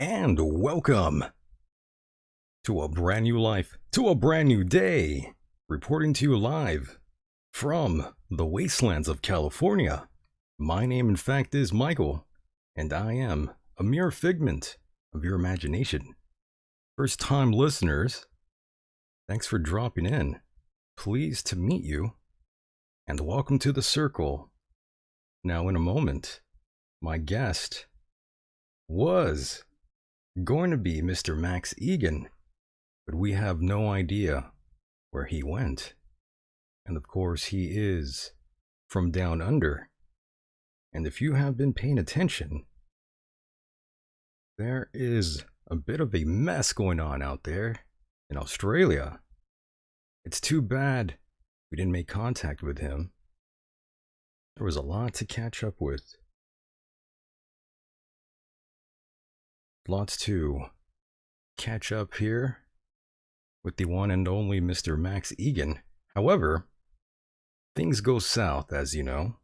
And welcome to a brand new life, to a brand new day, reporting to you live from the wastelands of California. My name, in fact, is Michael, and I am a mere figment of your imagination. First-time listeners, thanks for dropping in. Pleased to meet you, and welcome to the circle. Now, in a moment, my guest was going to be Mr. Max Egan, but we have no idea where he went. And of course, he is from down under. And if you have been paying attention, there is a bit of a mess going on out there in Australia. It's too bad we didn't make contact with him. There was a lot to catch up with. Lots to catch up here with the one and only Mr. Max Egan. However, things go south, as you know,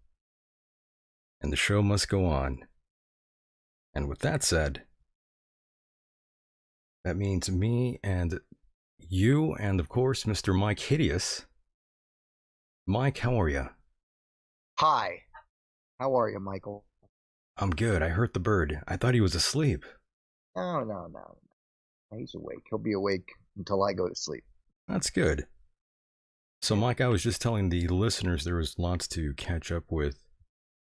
and the show must go on. And with that said, that means me and you and, of course, Mr. Mike Hideous. Mike, how are you? Hi. How are you, Michael? I'm good. I hurt the bird. I thought he was asleep. No. He's awake. He'll be awake until I go to sleep. That's good. So, Mike, I was just telling the listeners there was lots to catch up with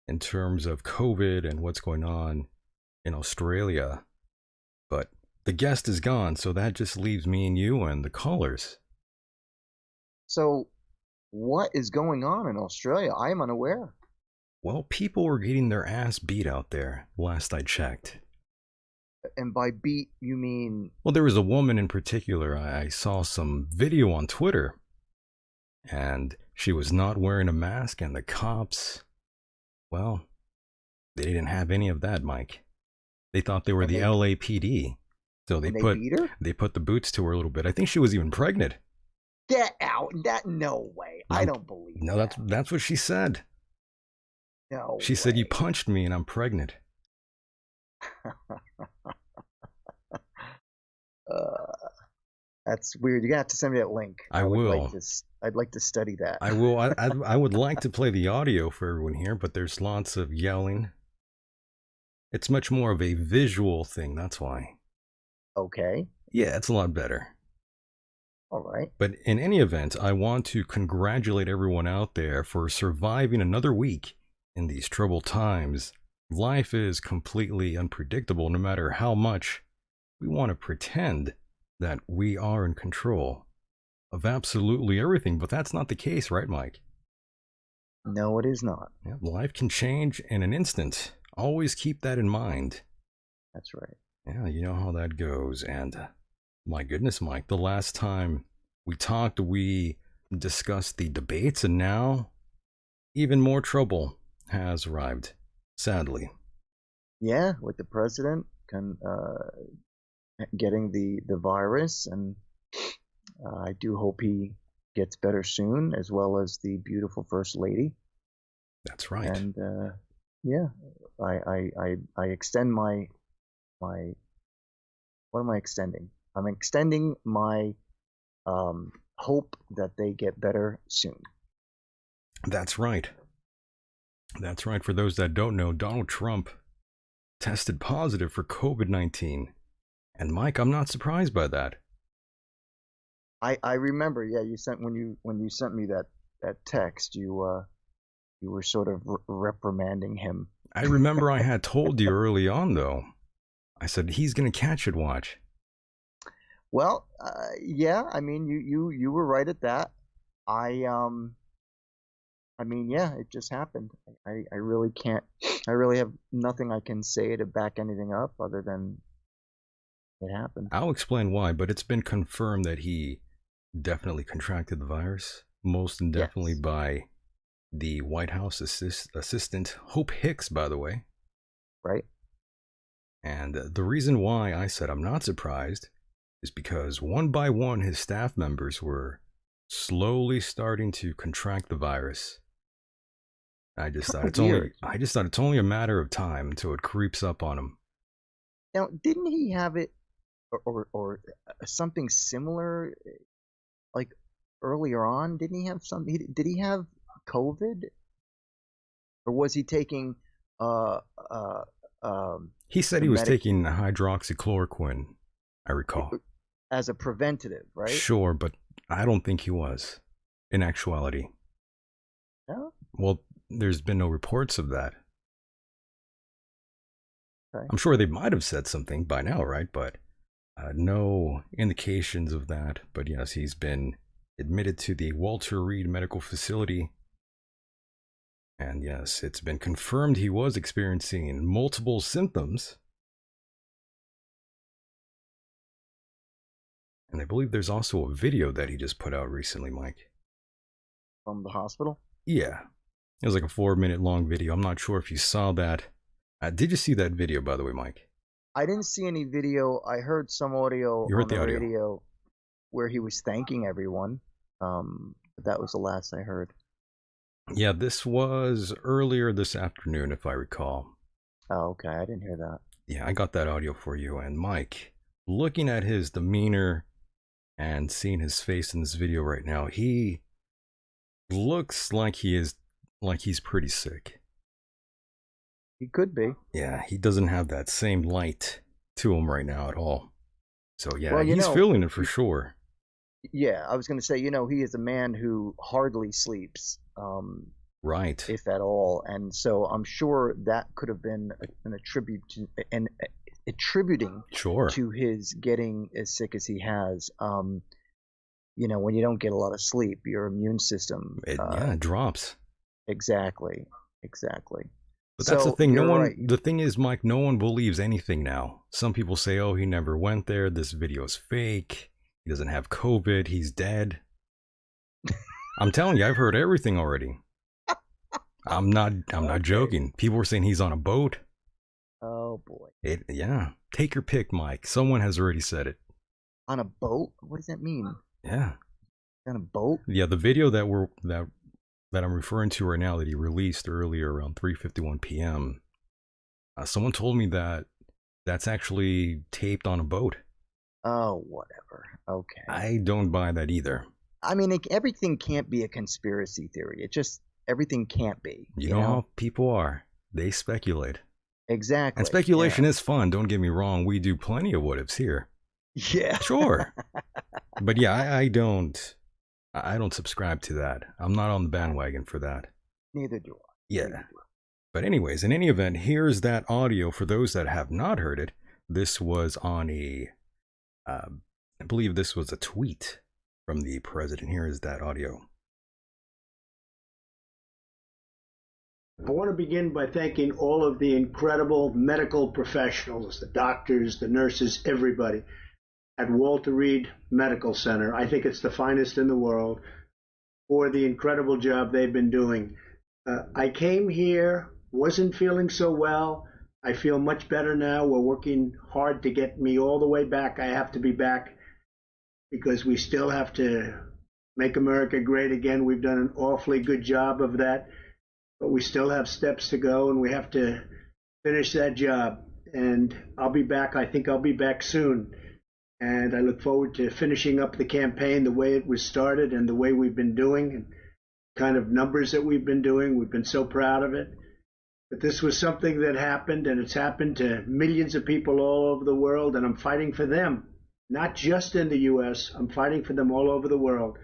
in terms of COVID and what's going on in Australia. But the guest is gone, so that just leaves me and you and the callers. So, What is going on in Australia? I am unaware. Well, people were getting their ass beat out there, last I checked. And by beat, you mean... Well, there was a woman in particular. I saw some video on Twitter, and she was not wearing a mask, and the cops, well, they didn't have any of that, Mike. They thought they were the LAPD, so they beat her? They put the boots to her a little bit. I think she was even pregnant. Get out! No way! I don't believe. No, that's what she said. No. She said, "You punched me, and I'm pregnant." That's weird. You're gonna have to send me that link. I will. I'd like to study that. I will. I would like to play the audio for everyone here, but there's lots of yelling. It's much more of a visual thing. That's why. Okay. Yeah, it's a lot better. All right. But in any event, I want to congratulate everyone out there for surviving another week in these troubled times. Life is completely unpredictable, no matter how much we want to pretend that we are in control of absolutely everything. But that's not the case, right, Mike? No, it is not. Yeah, life can change in an instant. Always keep that in mind. That's right. Yeah, you know how that goes. And my goodness, Mike, the last time we talked, we discussed the debates, and now even more trouble has arrived, sadly. Yeah, with the president getting the virus, and I do hope he gets better soon, as well as the beautiful first lady. That's right. And yeah, I extend my what am I extending? I'm extending my hope that they get better soon. That's right. That's right. For those that don't know, Donald Trump tested positive for COVID-19. And Mike, I'm not surprised by that. I remember, yeah, you sent when you sent me that text, you were sort of reprimanding him. I remember I had told you early on, though. I said he's gonna catch it. Watch. Well, yeah. I mean, you were right at that. I mean, yeah, it just happened. I really can't. I really have nothing I can say to back anything up other than it happened. I'll explain why, but it's been confirmed that he definitely contracted the virus, most definitely by the White House assistant, Hope Hicks, by the way. Right. And the reason why I said I'm not surprised is because one by one his staff members were slowly starting to contract the virus. I just thought it's only a matter of time until it creeps up on him. Now, didn't he have it or something similar, like earlier on? Didn't he have something? Did he have COVID, or was he taking he said he was taking hydroxychloroquine, I recall, as a preventative, right? Sure, but I don't think he was, in actuality. No? Well, there's been no reports of that. Okay. I'm sure they might have said something by now, right? But no indications of that. But yes, he's been admitted to the Walter Reed Medical Facility. And yes, it's been confirmed he was experiencing multiple symptoms. And I believe there's also a video that he just put out recently, Mike. From the hospital? Yeah. It was like a 4-minute long video. I'm not sure if you saw that. Did you see that video, by the way, Mike? I didn't see any video. I heard some audio on the radio where he was thanking everyone. That was the last I heard. Yeah, this was earlier this afternoon, if I recall. Oh, okay. I didn't hear that. Yeah, I got that audio for you. And Mike, looking at his demeanor and seeing his face in this video right now, he looks like he's pretty sick. He could be. Yeah, he doesn't have that same light to him right now at all. So yeah, well, he's feeling it for sure. Yeah, I was going to say, he is a man who hardly sleeps. Right. If at all. And so I'm sure that could have been attributing sure to his getting as sick as he has. when you don't get a lot of sleep, your immune system, It drops. exactly, exactly. But that's the So thing. you're right. The thing is, Mike, no one believes anything now. Some people say, oh, he never went there. This video is fake. He doesn't have COVID. He's dead. I'm telling you, I've heard everything already. I'm not Okay. joking. People were saying he's on a boat. Oh boy. Yeah. Take your pick, Mike. Someone has already said it. On a boat? What does that mean? Yeah. On a boat? Yeah, the video that I'm referring to right now that he released earlier around 3:51 p.m. Someone told me that that's actually taped on a boat. Oh, whatever. Okay. I don't buy that either. I mean, everything can't be a conspiracy theory. Everything can't be. You know how people are. They speculate. Exactly. And speculation is fun, don't get me wrong. We do plenty of what ifs here. Yeah. Sure. But yeah, I don't subscribe to that. I'm not on the bandwagon for that. Neither do I. Yeah. But anyways, in any event, here's that audio for those that have not heard it. This was on I believe this was a tweet from the president. Here is that audio. I want to begin by thanking all of the incredible medical professionals, the doctors, the nurses, everybody at Walter Reed Medical Center. I think it's the finest in the world for the incredible job they've been doing. I came here, wasn't feeling so well. I feel much better now. We're working hard to get me all the way back. I have to be back because we still have to make America great again. We've done an awfully good job of that, but we still have steps to go, and we have to finish that job. And I'll be back. I think I'll be back soon. And I look forward to finishing up the campaign the way it was started and the way we've been doing and kind of numbers that we've been doing. We've been so proud of it. But this was something that happened, and it's happened to millions of people all over the world, and I'm fighting for them, not just in the U.S. I'm fighting for them all over the world.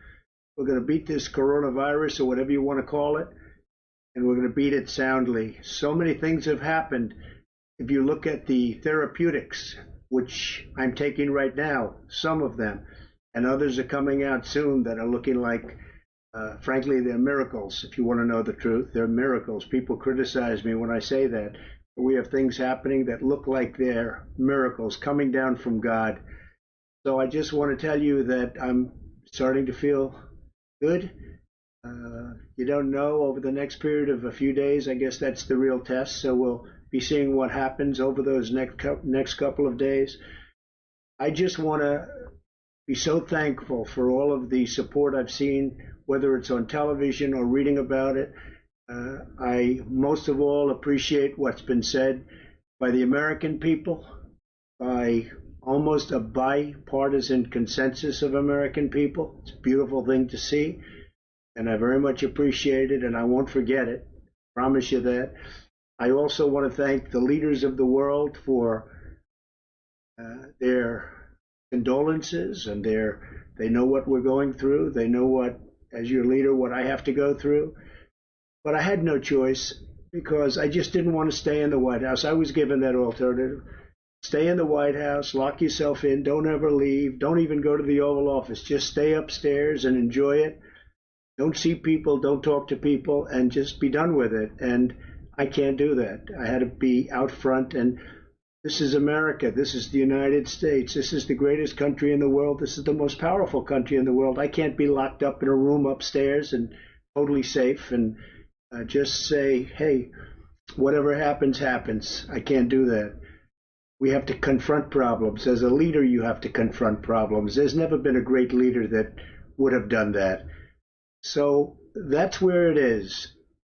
We're going to beat this coronavirus, or whatever you want to call it, and we're going to beat it soundly. So many things have happened. If you look at the therapeutics, which I'm taking right now, some of them, and others are coming out soon that are looking like, frankly, they're miracles. If you want to know the truth, they're miracles. People criticize me when I say that. But we have things happening that look like they're miracles coming down from God. So I just want to tell you that I'm starting to feel good. You don't know over the next period of a few days. I guess that's the real test. So we'll be seeing what happens over those next couple of days. I just want to be so thankful for all of the support I've seen, whether it's on television or reading about it. I most of all appreciate what's been said by the American people, by almost a bipartisan consensus of American people. It's a beautiful thing to see, and I very much appreciate it, and I won't forget it. I promise you that. I also want to thank the leaders of the world for their condolences, and they know what we're going through. They know what, as your leader, what I have to go through. But I had no choice because I just didn't want to stay in the White House. I was given that alternative. Stay in the White House, lock yourself in, don't ever leave, don't even go to the Oval Office. Just stay upstairs and enjoy it. Don't see people, don't talk to people, and just be done with it. And I can't do that. I had to be out front, and this is America. This is the United States. This is the greatest country in the world. This is the most powerful country in the world. I can't be locked up in a room upstairs and totally safe and just say, hey, whatever happens, happens. I can't do that. We have to confront problems. As a leader, you have to confront problems. There's never been a great leader that would have done that. So that's where it is.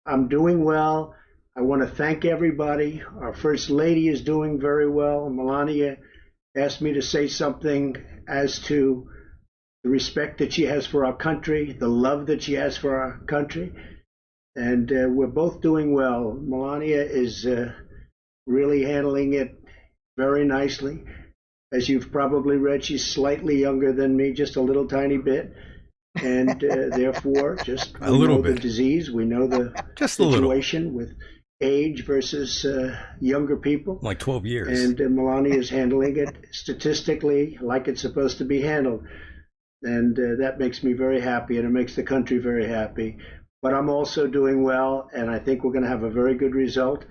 I'm doing well. I want to thank everybody. Our First Lady is doing very well. Melania asked me to say something as to the respect that she has for our country, the love that she has for our country. And we're both doing well. Melania is really handling it very nicely. As you've probably read, she's slightly younger than me, just a little tiny bit. And therefore, just a little bit. The disease, we know the just situation with age versus younger people. Like 12 years. And Melania is handling it statistically like it's supposed to be handled. and that makes me very happy, and it makes the country very happy. But I'm also doing well, and I think we're going to have a very good result.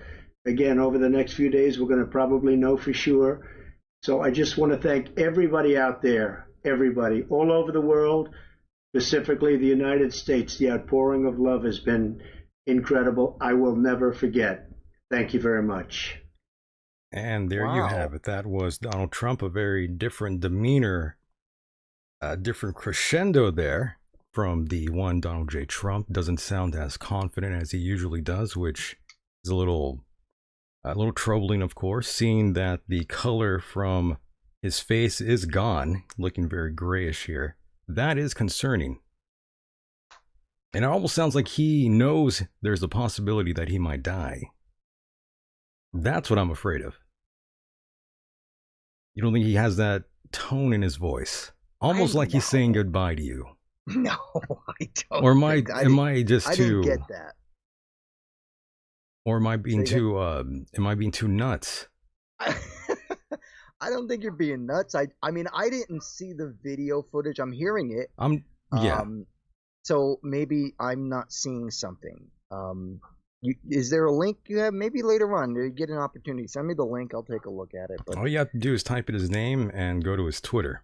Again, over the next few days, we're going to probably know for sure. So I just want to thank everybody out there, everybody, all over the world, specifically the United States. The outpouring of love has been incredible. I will never forget. Thank you very much. And there you have it. That was Donald Trump, a very different demeanor, a different crescendo there from the one Donald J. Trump. Doesn't sound as confident as he usually does, which is a little troubling, of course, seeing that the color from his face is gone, looking very grayish here. That is concerning. And it almost sounds like he knows there's a possibility that he might die. That's what I'm afraid of. You don't think he has that tone in his voice? Almost like he's saying goodbye to you. No, I don't. Or am I just too... I didn't get that. Or am I being too nuts? I don't think you're being nuts. I mean, I didn't see the video footage. I'm hearing it. Yeah. So maybe I'm not seeing something. Is there a link you have? Maybe later on you get an opportunity. Send me the link. I'll take a look at it. But... all you have to do is type in his name and go to his Twitter.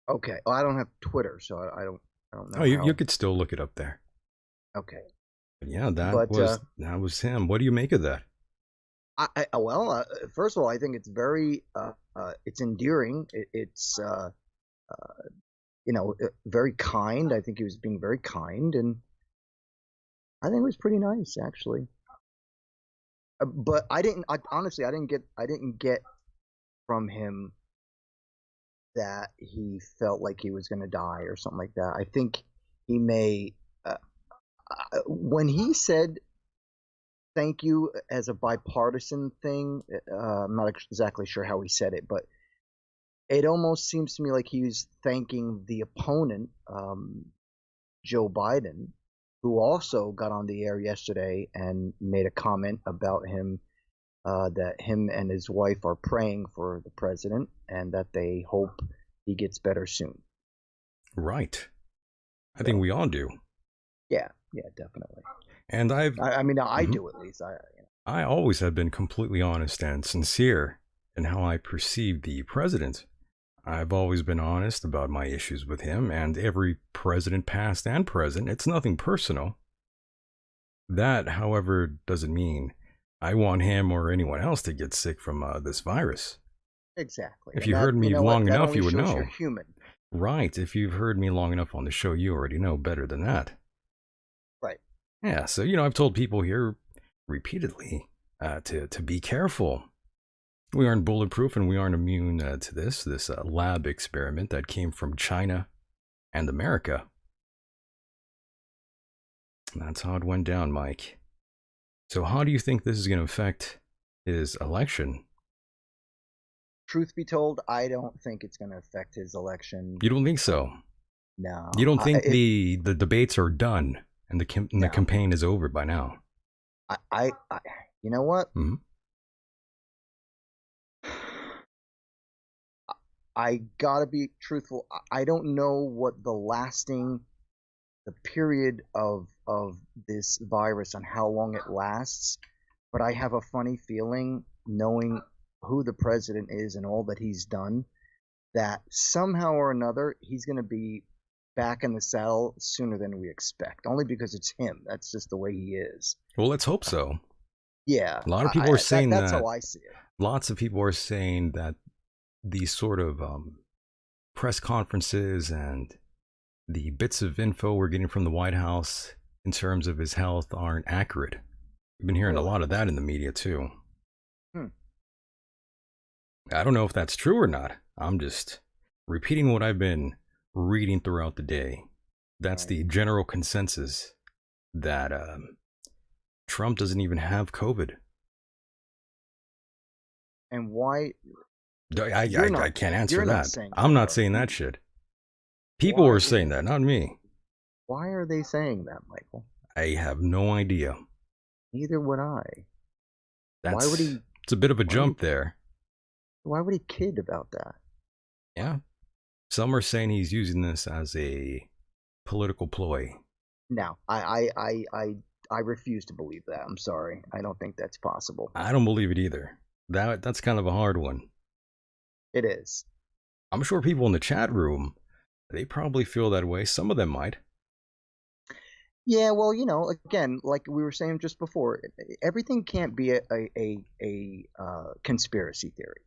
Okay. Oh, I don't have Twitter, so I don't know. Oh, you could still look it up there. Okay. But yeah, that was him. What do you make of that? Well, first of all, I think it's very it's endearing. It's very kind. I think he was being very kind, and I think it was pretty nice, actually. But honestly, I didn't get from him that he felt like he was going to die or something like that. I think he may, when he said thank you as a bipartisan thing, I'm not exactly sure how he said it, but it almost seems to me like he was thanking the opponent, Joe Biden, who also got on the air yesterday and made a comment about him, that him and his wife are praying for the president and that they hope he gets better soon. Right. I think we all do. Yeah, definitely. And I do at least. I always have been completely honest and sincere in how I perceive the president. I've always been honest about my issues with him and every president, past and present. It's nothing personal. That, however, doesn't mean I want him or anyone else to get sick from this virus. Exactly. If you heard me long enough, you would know. You're human. Right. If you've heard me long enough on the show, you already know better than that. Right. Yeah. So, I've told people here repeatedly to be careful. We aren't bulletproof and we aren't immune to this lab experiment that came from China and America. That's how it went down, Mike. So how do you think this is going to affect his election? Truth be told, I don't think it's going to affect his election. You don't think so? No. You don't think the debates are done and the campaign is over by now? I you know what? Mm-hmm. I gotta be truthful. I don't know what the period of this virus and how long it lasts, but I have a funny feeling, knowing who the president is and all that he's done, that somehow or another he's going to be back in the saddle sooner than we expect. Only because it's him. That's just the way he is. Well, let's hope so. Yeah. A lot of people are saying that's how I see it. Lots of people are saying that these sort of press conferences and the bits of info we're getting from the White House in terms of his health aren't accurate. We've been hearing a lot of that in the media too. I don't know if that's true or not. I'm just repeating what I've been reading throughout the day. That's the general consensus, that Trump doesn't even have COVID. And why? I can't answer that. I'm not saying that shit. People were saying that, not me. Why are they saying that, Michael? I have no idea. Neither would I. Why would he? It's a bit of a jump there. Why would he kid about that? Yeah. Some are saying he's using this as a political ploy. No, I refuse to believe that. I'm sorry. I don't think that's possible. I don't believe it either. That's kind of a hard one. It is. I'm sure people in the chat room, they probably feel that way. Some of them might. Yeah, well, again, like we were saying just before, everything can't be a conspiracy theory.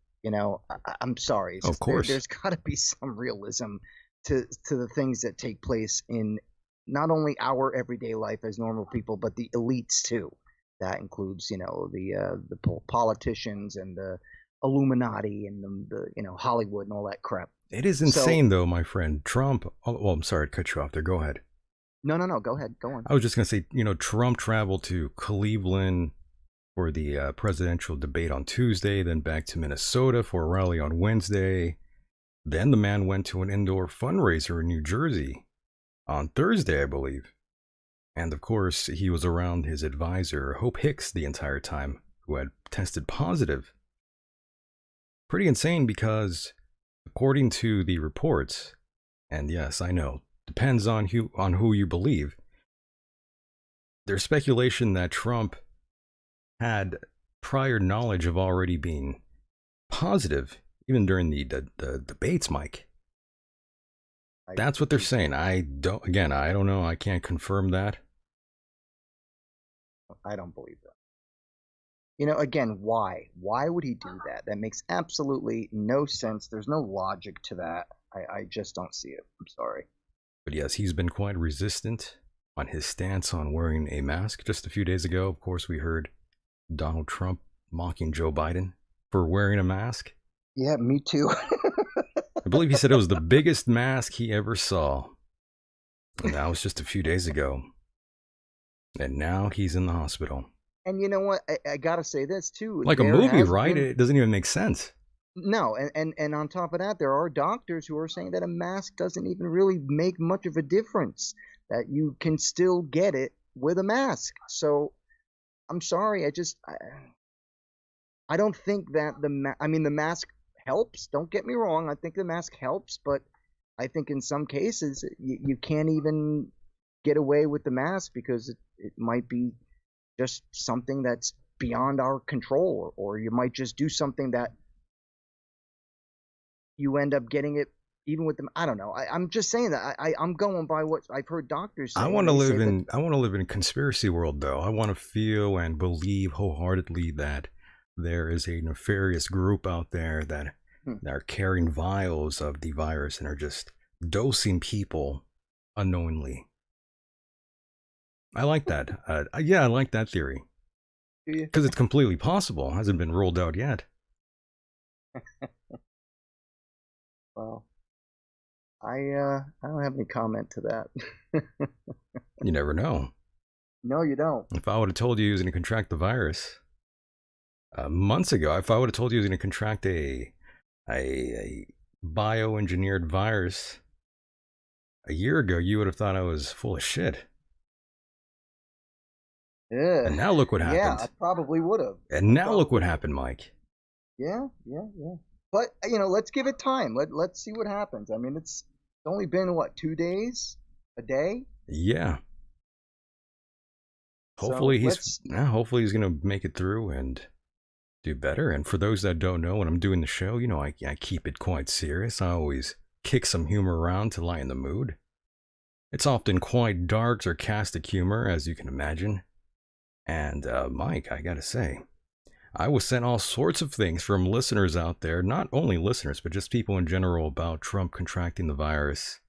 I'm sorry. It's Of just course. there's got to be some realism to the things that take place in not only our everyday life as normal people, but the elites too. That includes, the politicians and the Illuminati and the Hollywood and all that crap. It is insane, though, my friend. Trump. Oh, well, I'm sorry to cut you off there. Go ahead. No. Go ahead. Go on. I was just going to say, Trump traveled to Cleveland for the presidential debate on Tuesday, then back to Minnesota for a rally on Wednesday. Then the man went to an indoor fundraiser in New Jersey on Thursday, I believe. And of course, he was around his advisor, Hope Hicks, the entire time, who had tested positive. Pretty insane because, according to the reports, and yes, I know, depends on who you believe, there's speculation that Trump had prior knowledge of already being positive, even during the debates, Mike. That's what they're saying. I don't know. I can't confirm that. I don't believe that. Again, why? Why would he do that? That makes absolutely no sense. There's no logic to that. I just don't see it. I'm sorry. But yes, he's been quite resistant on his stance on wearing a mask. Just a few days ago, of course, we heard Donald Trump mocking Joe Biden for wearing a mask. Yeah, me too. I believe he said it was the biggest mask he ever saw. And that was just a few days ago. And now he's in the hospital. And you know what? I gotta say this too. Like a movie, right? It doesn't even make sense. No, and on top of that, there are doctors who are saying that a mask doesn't even really make much of a difference. That you can still get it with a mask. So, I'm sorry. I don't think that the mask helps. Don't get me wrong. I think the mask helps, but I think in some cases you can't even get away with the mask because it might be just something that's beyond our control, or you might just do something that you end up getting it even with them. I don't know. I'm just saying that I'm going by what I've heard doctors say. I want to live in a conspiracy world, though. I want to feel and believe wholeheartedly that there is a nefarious group out there that are carrying vials of the virus and are just dosing people unknowingly. I like that. I like that theory. Because it's completely possible. It hasn't been ruled out yet. Well, I don't have any comment to that. You never know. No, you don't. If I would have told you he was going to contract the virus months ago, if I would have told you he was going to contract a bioengineered virus a year ago, you would have thought I was full of shit. Yeah. And now look what happened. Yeah, I probably would have. And now look what happened, Mike. Yeah. But let's give it time. Let's see what happens. I mean, it's only been 2 days, a day. Yeah. Hopefully he's gonna make it through and do better. And for those that don't know, when I'm doing the show, I keep it quite serious. I always kick some humor around to lighten the mood. It's often quite dark, sarcastic humor, as you can imagine. And Mike, I gotta say, I was sent all sorts of things from listeners out there, not only listeners, but just people in general, about Trump contracting the virus.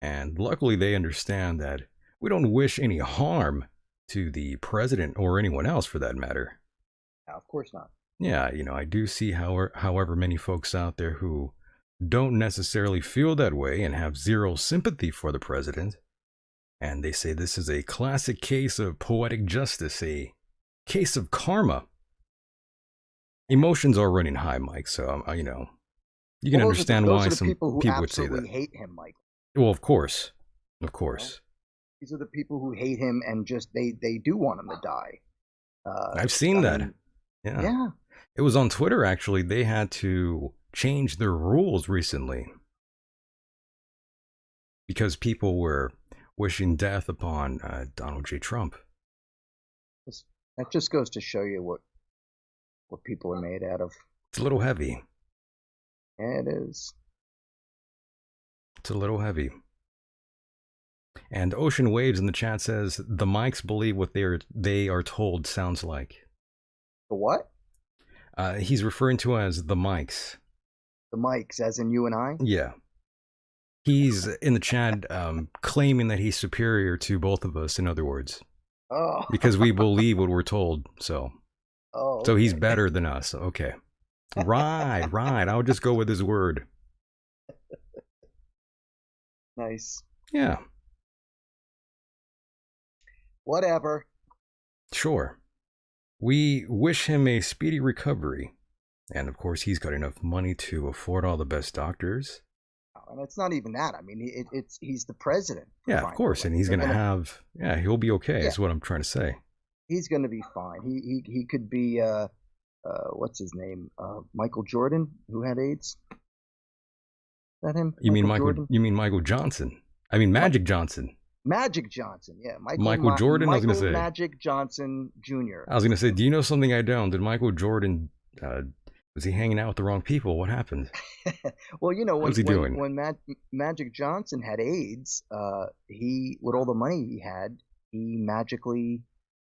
And luckily they understand that we don't wish any harm to the president or anyone else for that matter. No, of course not. Yeah, I do see however many folks out there who don't necessarily feel that way and have zero sympathy for the president. And they say this is a classic case of poetic justice, a case of karma. Emotions are running high, Mike, so, you can understand why some people would say that. Those are the people who absolutely hate him, Mike. Well, of course. These are the people who hate him and just, they do want him to die. I've seen that. Yeah. It was on Twitter, actually. They had to change their rules recently. because people were wishing death upon Donald J. Trump. That just goes to show you what people are made out of. It's a little heavy. Yeah, it is. It's a little heavy. And Ocean Waves in the chat says the mics believe what they are told sounds like. The what? He's referring to as the mics. The mics, as in you and I? Yeah. He's in the chat claiming that he's superior to both of us, in other words. Oh. Because we believe what we're told, so. Oh. Okay. So he's better than us. Okay. Right. I'll just go with his word. Nice. Yeah. Whatever. Sure. We wish him a speedy recovery. And of course, he's got enough money to afford all the best doctors. And it's not even that. I mean, he's the president. Yeah, of course. And he's going to have, he'll be okay, is what I'm trying to say. He's going to be fine. He could be, what's his name? Michael Jordan, who had AIDS? Is that him? You mean Michael Johnson? I mean, Magic Johnson. Magic Johnson, yeah. Michael Jordan, I was going to say. Magic Johnson Jr. I was going to say, do you know something I don't? Did Michael Jordan, was he hanging out with the wrong people? What happened? Well, you know, when Magic Johnson had AIDS, with all the money he had, he magically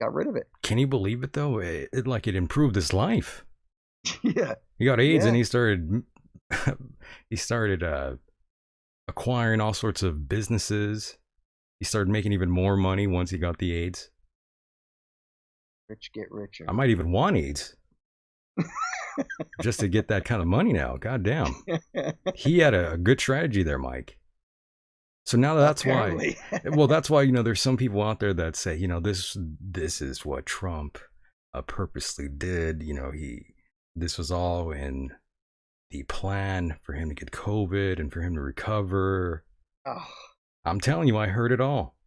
got rid of it. Can you believe it, though? It improved his life. Yeah. He got AIDS and he started acquiring all sorts of businesses. He started making even more money once he got the AIDS. Rich get richer. I might even want AIDS. Just to get that kind of money now. God damn. He had a good strategy there, Mike. So now that's why. Well, that's why, there's some people out there that say, this is what Trump purposely did. This was all in the plan for him to get COVID and for him to recover. Oh. I'm telling you, I heard it all.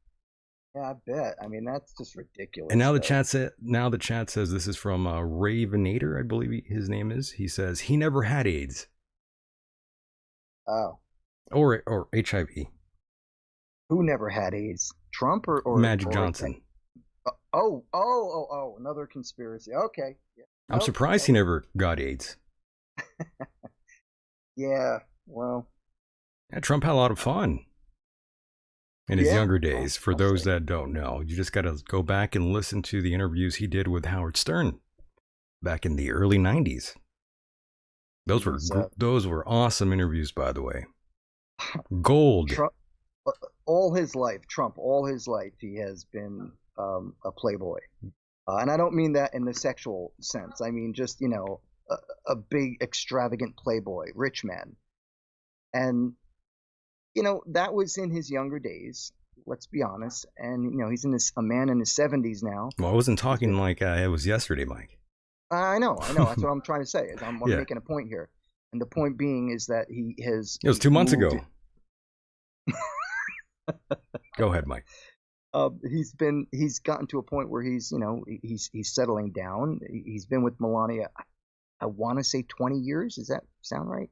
Yeah, I bet. I mean, that's just ridiculous. And now the chat says this is from Ravenator, I believe his name is. He says he never had AIDS. Oh. Or HIV. Who never had AIDS? Trump or Magic Johnson? Oh, another conspiracy. Okay. Yeah. I'm surprised he never got AIDS. Yeah, well. Yeah, Trump had a lot of fun in his younger days. For those that don't know, you just got to go back and listen to the interviews he did with Howard Stern back in the early 90s. Those were awesome interviews, by the way. Gold. Trump, all his life, he has been a playboy. And I don't mean that in the sexual sense. I mean just, a big extravagant playboy, rich man. And that was in his younger days, let's be honest. And, he's a man in his 70s now. Well, I wasn't talking like it was yesterday, Mike. I know. That's what I'm trying to say. Is I'm making a point here. And the point being is that he has... It was 2 months ago. Go ahead, Mike. He's gotten to a point where he's settling down. He's been with Melania, I want to say 20 years. Does that sound right?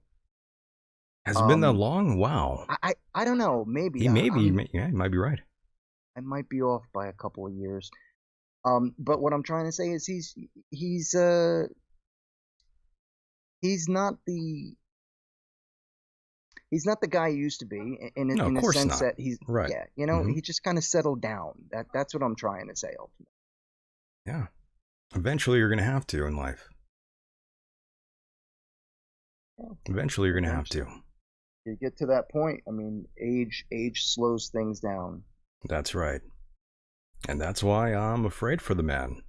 Has it been that long? Wow. I don't know. Maybe. He might be right. I might be off by a couple of years. But what I'm trying to say is he's not the guy he used to be in the sense that he's right. Yeah, he just kind of settled down. That's what I'm trying to say ultimately. Yeah. Eventually you're going to have to in life. Eventually you're going to have to. You get to that point. I mean, age slows things down. That's right. And that's why I'm afraid for the man.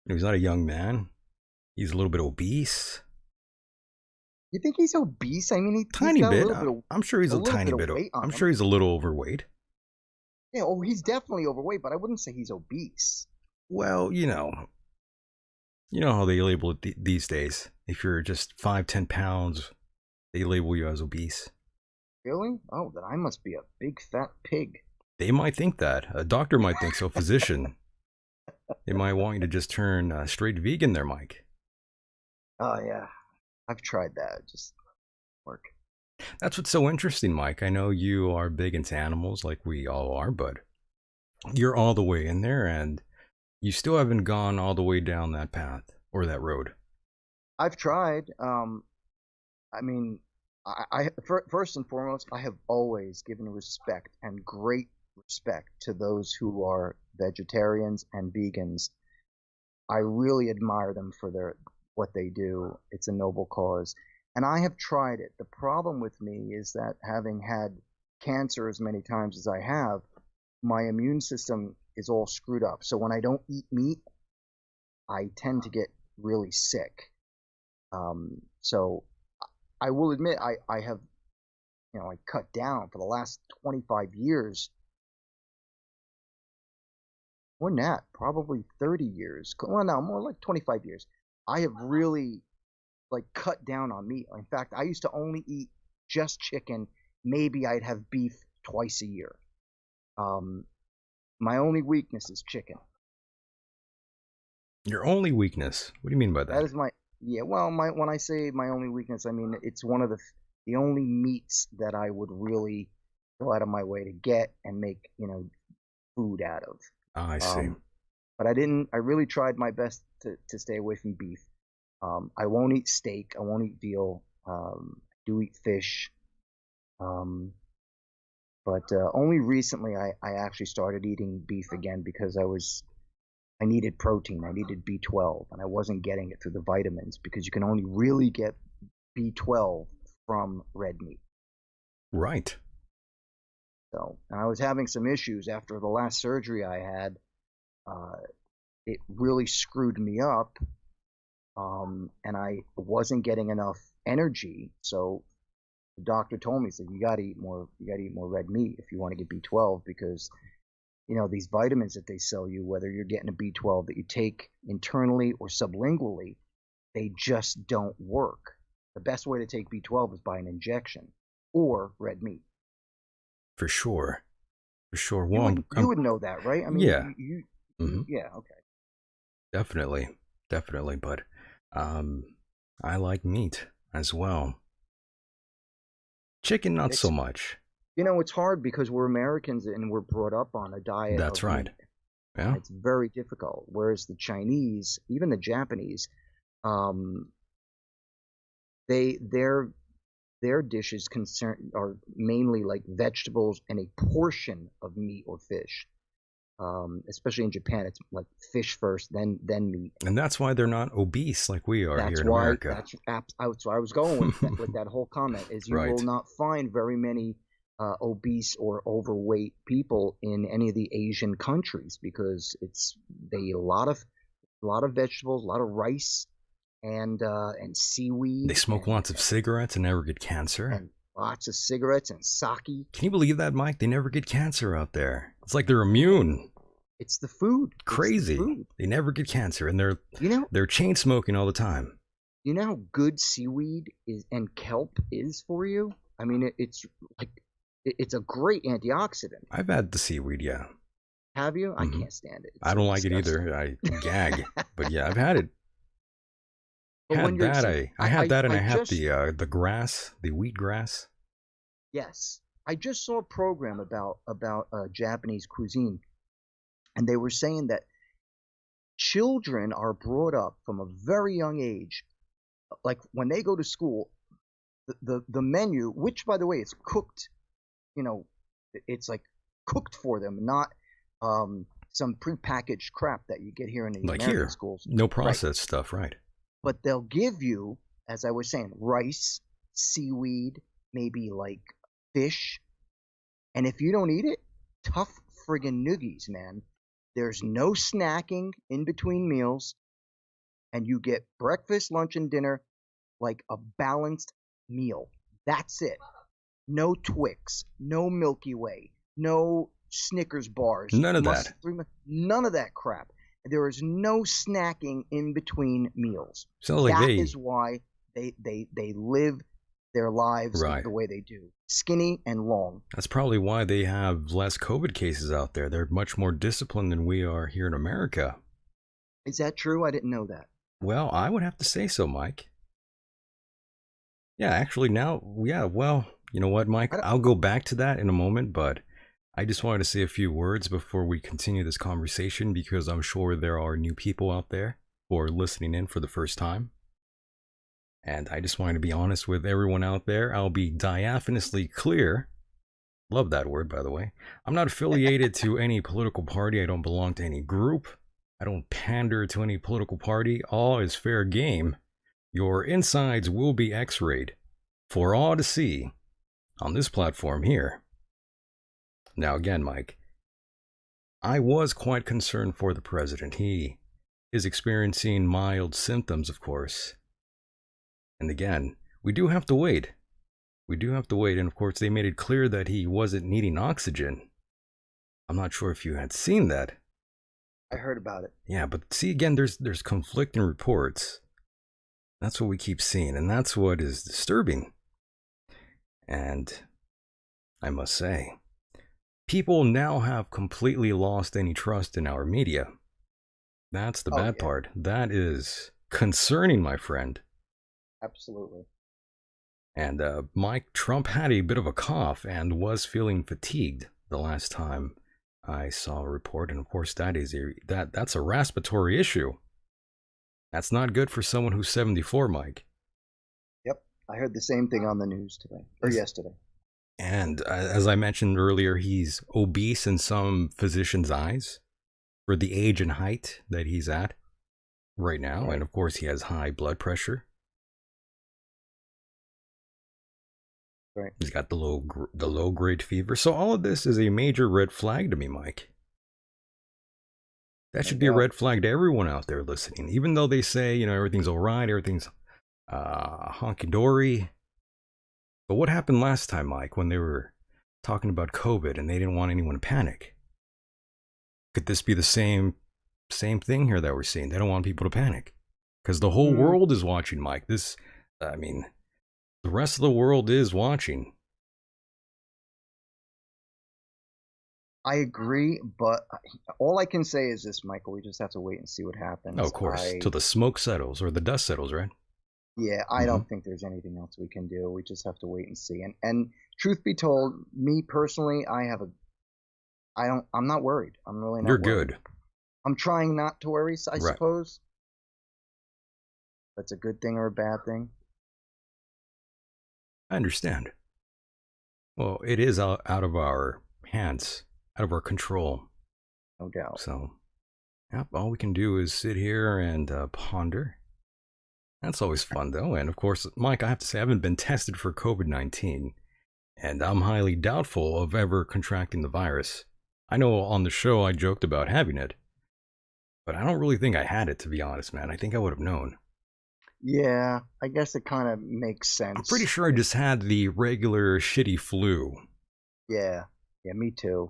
He's not a young man. He's a little bit obese. You think he's obese? I mean, he's tiny got bit. A little bit. I'm sure he's a tiny bit. I'm sure he's a little overweight. Yeah, he's definitely overweight, but I wouldn't say he's obese. Well, you know how they label it these days. If you're just 5-10 pounds, they label you as obese. Really? Oh, then I must be a big fat pig. They might think that. A doctor might think so. Physician. They might want you to just turn straight vegan there, Mike. Oh, yeah. I've tried that. It just work. That's what's so interesting, Mike. I know you are big into animals like we all are, but you're all the way in there and you still haven't gone all the way down that path or that road. I've tried. I mean, first and foremost, I have always given respect and great respect to those who are vegetarians and vegans. I really admire them for what they do. It's a noble cause. And I have tried it. The problem with me is that having had cancer as many times as I have, my immune system is all screwed up. So when I don't eat meat, I tend to get really sick. So I will admit I have, I cut down for the last 25 years. More than that, probably 30 years. Well, no, more like 25 years. I have really cut down on meat. In fact, I used to only eat just chicken. Maybe I'd have beef twice a year. My only weakness is chicken. Your only weakness? What do you mean by that? That is when I say my only weakness, I mean it's one of the only meats that I would really go out of my way to get and make, food out of. I see. But I really tried my best to stay away from beef. I won't eat steak. I won't eat veal. I do eat fish. But only recently I actually started eating beef again because I needed protein. I needed B12, and I wasn't getting it through the vitamins because you can only really get B12 from red meat. Right. So, and I was having some issues after the last surgery I had. It really screwed me up, and I wasn't getting enough energy. So the doctor told me, he said, you got to eat more red meat if you want to get B12 because these vitamins that they sell you, whether you're getting a B12 that you take internally or sublingually, they just don't work. The best way to take B12 is by an injection or red meat. For sure. Well, you would know that, right? I mean, yeah. Yeah, okay. Definitely. But I like meat as well. Chicken, not so much. It's hard because we're Americans and we're brought up on a diet. That's right. Meat. Yeah. It's very difficult. Whereas the Chinese, even the Japanese, their dishes are mainly like vegetables and a portion of meat or fish. Especially in Japan, it's like fish first, then meat. And that's why they're not obese like we are here in America. That's why I was going with that whole comment. Is you will not find very many obese or overweight people in any of the Asian countries because they eat a lot of vegetables, a lot of rice, and seaweed. They smoke lots of cigarettes and never get cancer. And lots of cigarettes and sake. Can you believe that, Mike? They never get cancer out there. It's like they're immune. It's the food. Crazy. The food. They never get cancer, and they're chain smoking all the time. You know how good seaweed is and kelp is for you? I mean, it's a great antioxidant. I've had the seaweed, yeah. Have you? I can't stand it. I don't like it either. I gag. But yeah, I've had it. I had the grass, the wheat grass. Yes, I just saw a program about Japanese cuisine, and they were saying that children are brought up from a very young age, like when they go to school, the menu, which by the way is cooked, it's like cooked for them, not some prepackaged crap that you get here in the American schools. No processed stuff, right? But they'll give you, as I was saying, rice, seaweed, maybe like fish. And if you don't eat it, tough friggin' noogies, man. There's no snacking in between meals. And you get breakfast, lunch, and dinner like a balanced meal. That's it. No Twix, no Milky Way, no Snickers bars. None of that. None of that crap. There is no snacking in between meals. So that is why they live their lives the way they do. Skinny and long. That's probably why they have less COVID cases out there. They're much more disciplined than we are here in America. Is that true? I didn't know that. Well, I would have to say so, Mike. Yeah, actually, now, yeah, well, you know what, Mike? I don't, I'll go back to that in a moment, but I just wanted to say a few words before we continue this conversation because I'm sure there are new people out there who are listening in for the first time. And I just wanted to be honest with everyone out there. I'll be diaphanously clear. Love that word, by the way. I'm not affiliated to any political party. I don't belong to any group. I don't pander to any political party. All is fair game. Your insides will be x-rayed for all to see on this platform here. Now, again, Mike, I was quite concerned for the president. He is experiencing mild symptoms, of course. And again, we do have to wait. We do have to wait. And of course, they made it clear that he wasn't needing oxygen. I'm not sure if you had seen that. I heard about it. Yeah, but see, again, there's conflicting reports. That's what we keep seeing, and that's what is disturbing. And I must say, people now have completely lost any trust in our media. That's the bad part. That is concerning, my friend. Absolutely. And Mike Trump had a bit of a cough and was feeling fatigued the last time I saw a report. And of course, that's a respiratory issue. That's not good for someone who's 74, Mike. Yep, I heard the same thing on the news today, or yesterday. And as I mentioned earlier, he's obese in some physicians' eyes for the age and height that he's at right now. Right. And of course, he has high blood pressure. Right. He's got the low grade fever. So all of this is a major red flag to me, Mike. That should be a red flag to everyone out there listening. Even though they say, you know, everything's all right, everything's honky-dory. But what happened last time, Mike, when they were talking about COVID and they didn't want anyone to panic? Could this be the same thing here that we're seeing? They don't want people to panic because the whole world is watching, Mike. The rest of the world is watching. I agree, but all I can say is this, Michael. We just have to wait and see what happens. Oh, of course, till the smoke settles or the dust settles, right? Yeah, I don't think there's anything else we can do. We just have to wait and see. And truth be told, me personally, I'm not worried. I'm really not You're worried. good. I'm trying not to worry, I Right. suppose. That's a good thing or a bad thing. I understand. Well, it is out of our hands, out of our control. No doubt. So, yep, all we can do is sit here and ponder. That's always fun, though. And of course, Mike, I have to say, I haven't been tested for COVID-19, and I'm highly doubtful of ever contracting the virus. I know on the show I joked about having it, but I don't really think I had it, to be honest, man. I think I would have known. Yeah, I guess it kind of makes sense. I'm pretty sure I just had the regular shitty flu. Yeah, me too.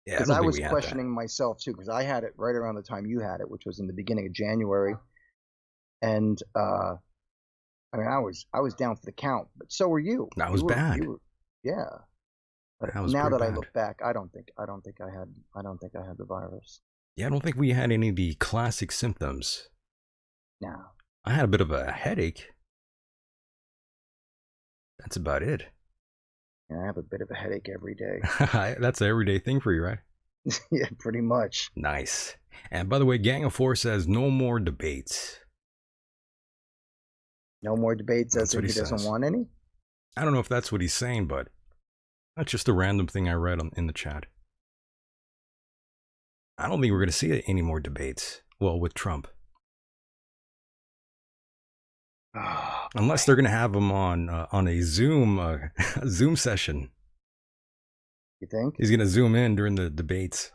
Yeah, Because I was questioning myself too, because I had it right around the time you had it, which was in the beginning of January. And I mean, I was down for the count, but so were you. That was bad. Yeah. But now that I look back, I don't think I had the virus. Yeah, I don't think we had any of the classic symptoms. No. I had a bit of a headache. That's about it. Yeah, I have a bit of a headache every day. That's an everyday thing for you, right? Yeah, pretty much. Nice. And by the way, Gang of Four says no more debates. No more debates, as if he doesn't want any? I don't know if that's what he's saying, but that's just a random thing I read in the chat. I don't think we're going to see any more debates. Well, with Trump. Unless they're going to have him on a Zoom session. You think? He's going to zoom in during the debates.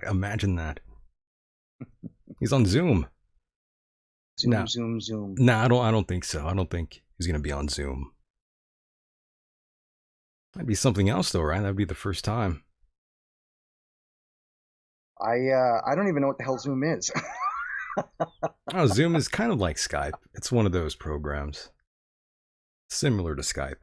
Imagine that. He's on Zoom. Zoom. No, I don't think so. I don't think he's going to be on Zoom. That'd be something else, though, right? That'd be the first time. I don't even know what the hell Zoom is. Oh, Zoom is kind of like Skype. It's one of those programs. Similar to Skype.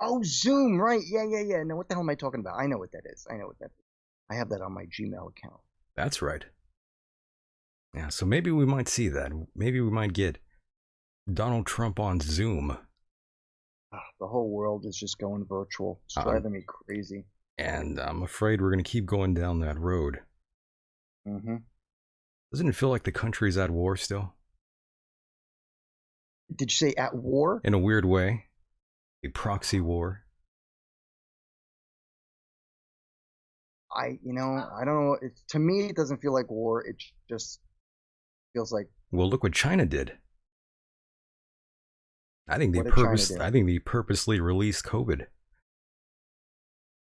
Oh, Zoom, right. Yeah. Now, what the hell am I talking about? I know what that is. I have that on my Gmail account. That's right. Yeah, so maybe we might see that. Maybe we might get Donald Trump on Zoom. The whole world is just going virtual. It's driving me crazy. And I'm afraid we're going to keep going down that road. Mm-hmm. Doesn't it feel like the country's at war still? Did you say at war? In a weird way. A proxy war. I don't know. To me, it doesn't feel like war. It just feels like. Well, look what China did. I think they purposely released COVID.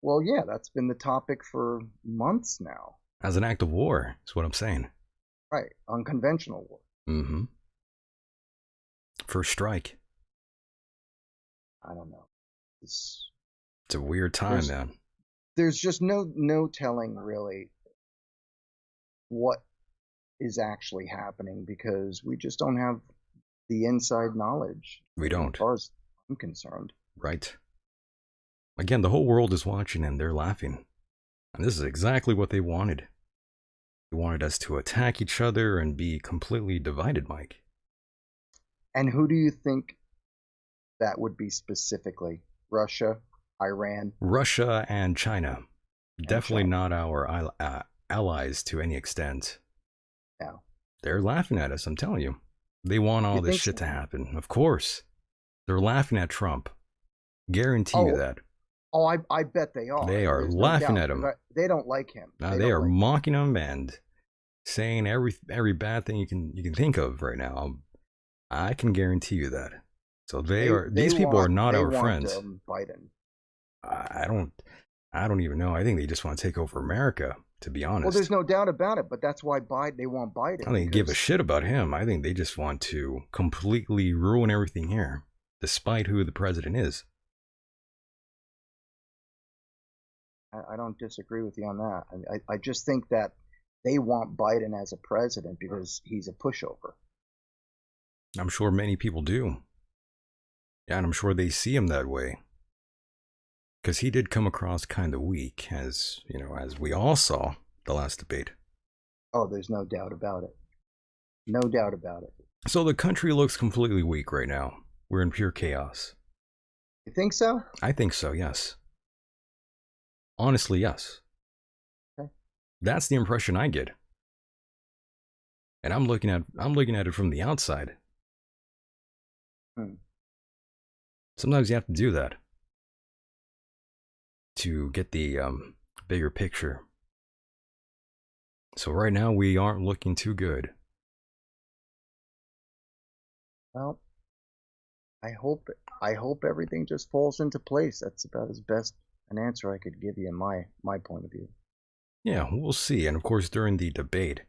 Well, yeah, that's been the topic for months now. As an act of war, is what I'm saying. Right, unconventional war. Mm-hmm. First strike. I don't know. It's a weird time, man. There's just no telling really what is actually happening because we just don't have the inside knowledge. We don't. As far as I'm concerned. Right. Again, the whole world is watching and they're laughing. And this is exactly what they wanted. They wanted us to attack each other and be completely divided, Mike. And who do you think that would be specifically? Russia, Iran? Russia and China. Definitely not our allies to any extent. No. They're laughing at us, I'm telling you. They want all this shit to happen. Of course. They're laughing at Trump. Guarantee you that. Oh, I bet they are. They are laughing at him. They don't like him. They are mocking him and saying every bad thing you can think of right now. I can guarantee you that. So these people are not our friends. Biden. I don't even know. I think they just want to take over America, to be honest. Well, there's no doubt about it, but that's why they want Biden. I don't think they give a shit about him. I think they just want to completely ruin everything here, despite who the president is. I don't disagree with you on that. I just think that they want Biden as a president because he's a pushover. I'm sure many people do. Yeah, and I'm sure they see him that way. Because he did come across kind of weak, as we all saw the last debate. Oh, there's no doubt about it. No doubt about it. So the country looks completely weak right now. We're in pure chaos. You think so? I think so, yes. Honestly, yes. Okay. That's the impression I get. And I'm looking at it from the outside. Sometimes you have to do that to get the bigger picture. So right now we aren't looking too good. Well, I hope everything just falls into place. That's about as best an answer I could give you in my point of view. Yeah, we'll see. And of course, during the debate,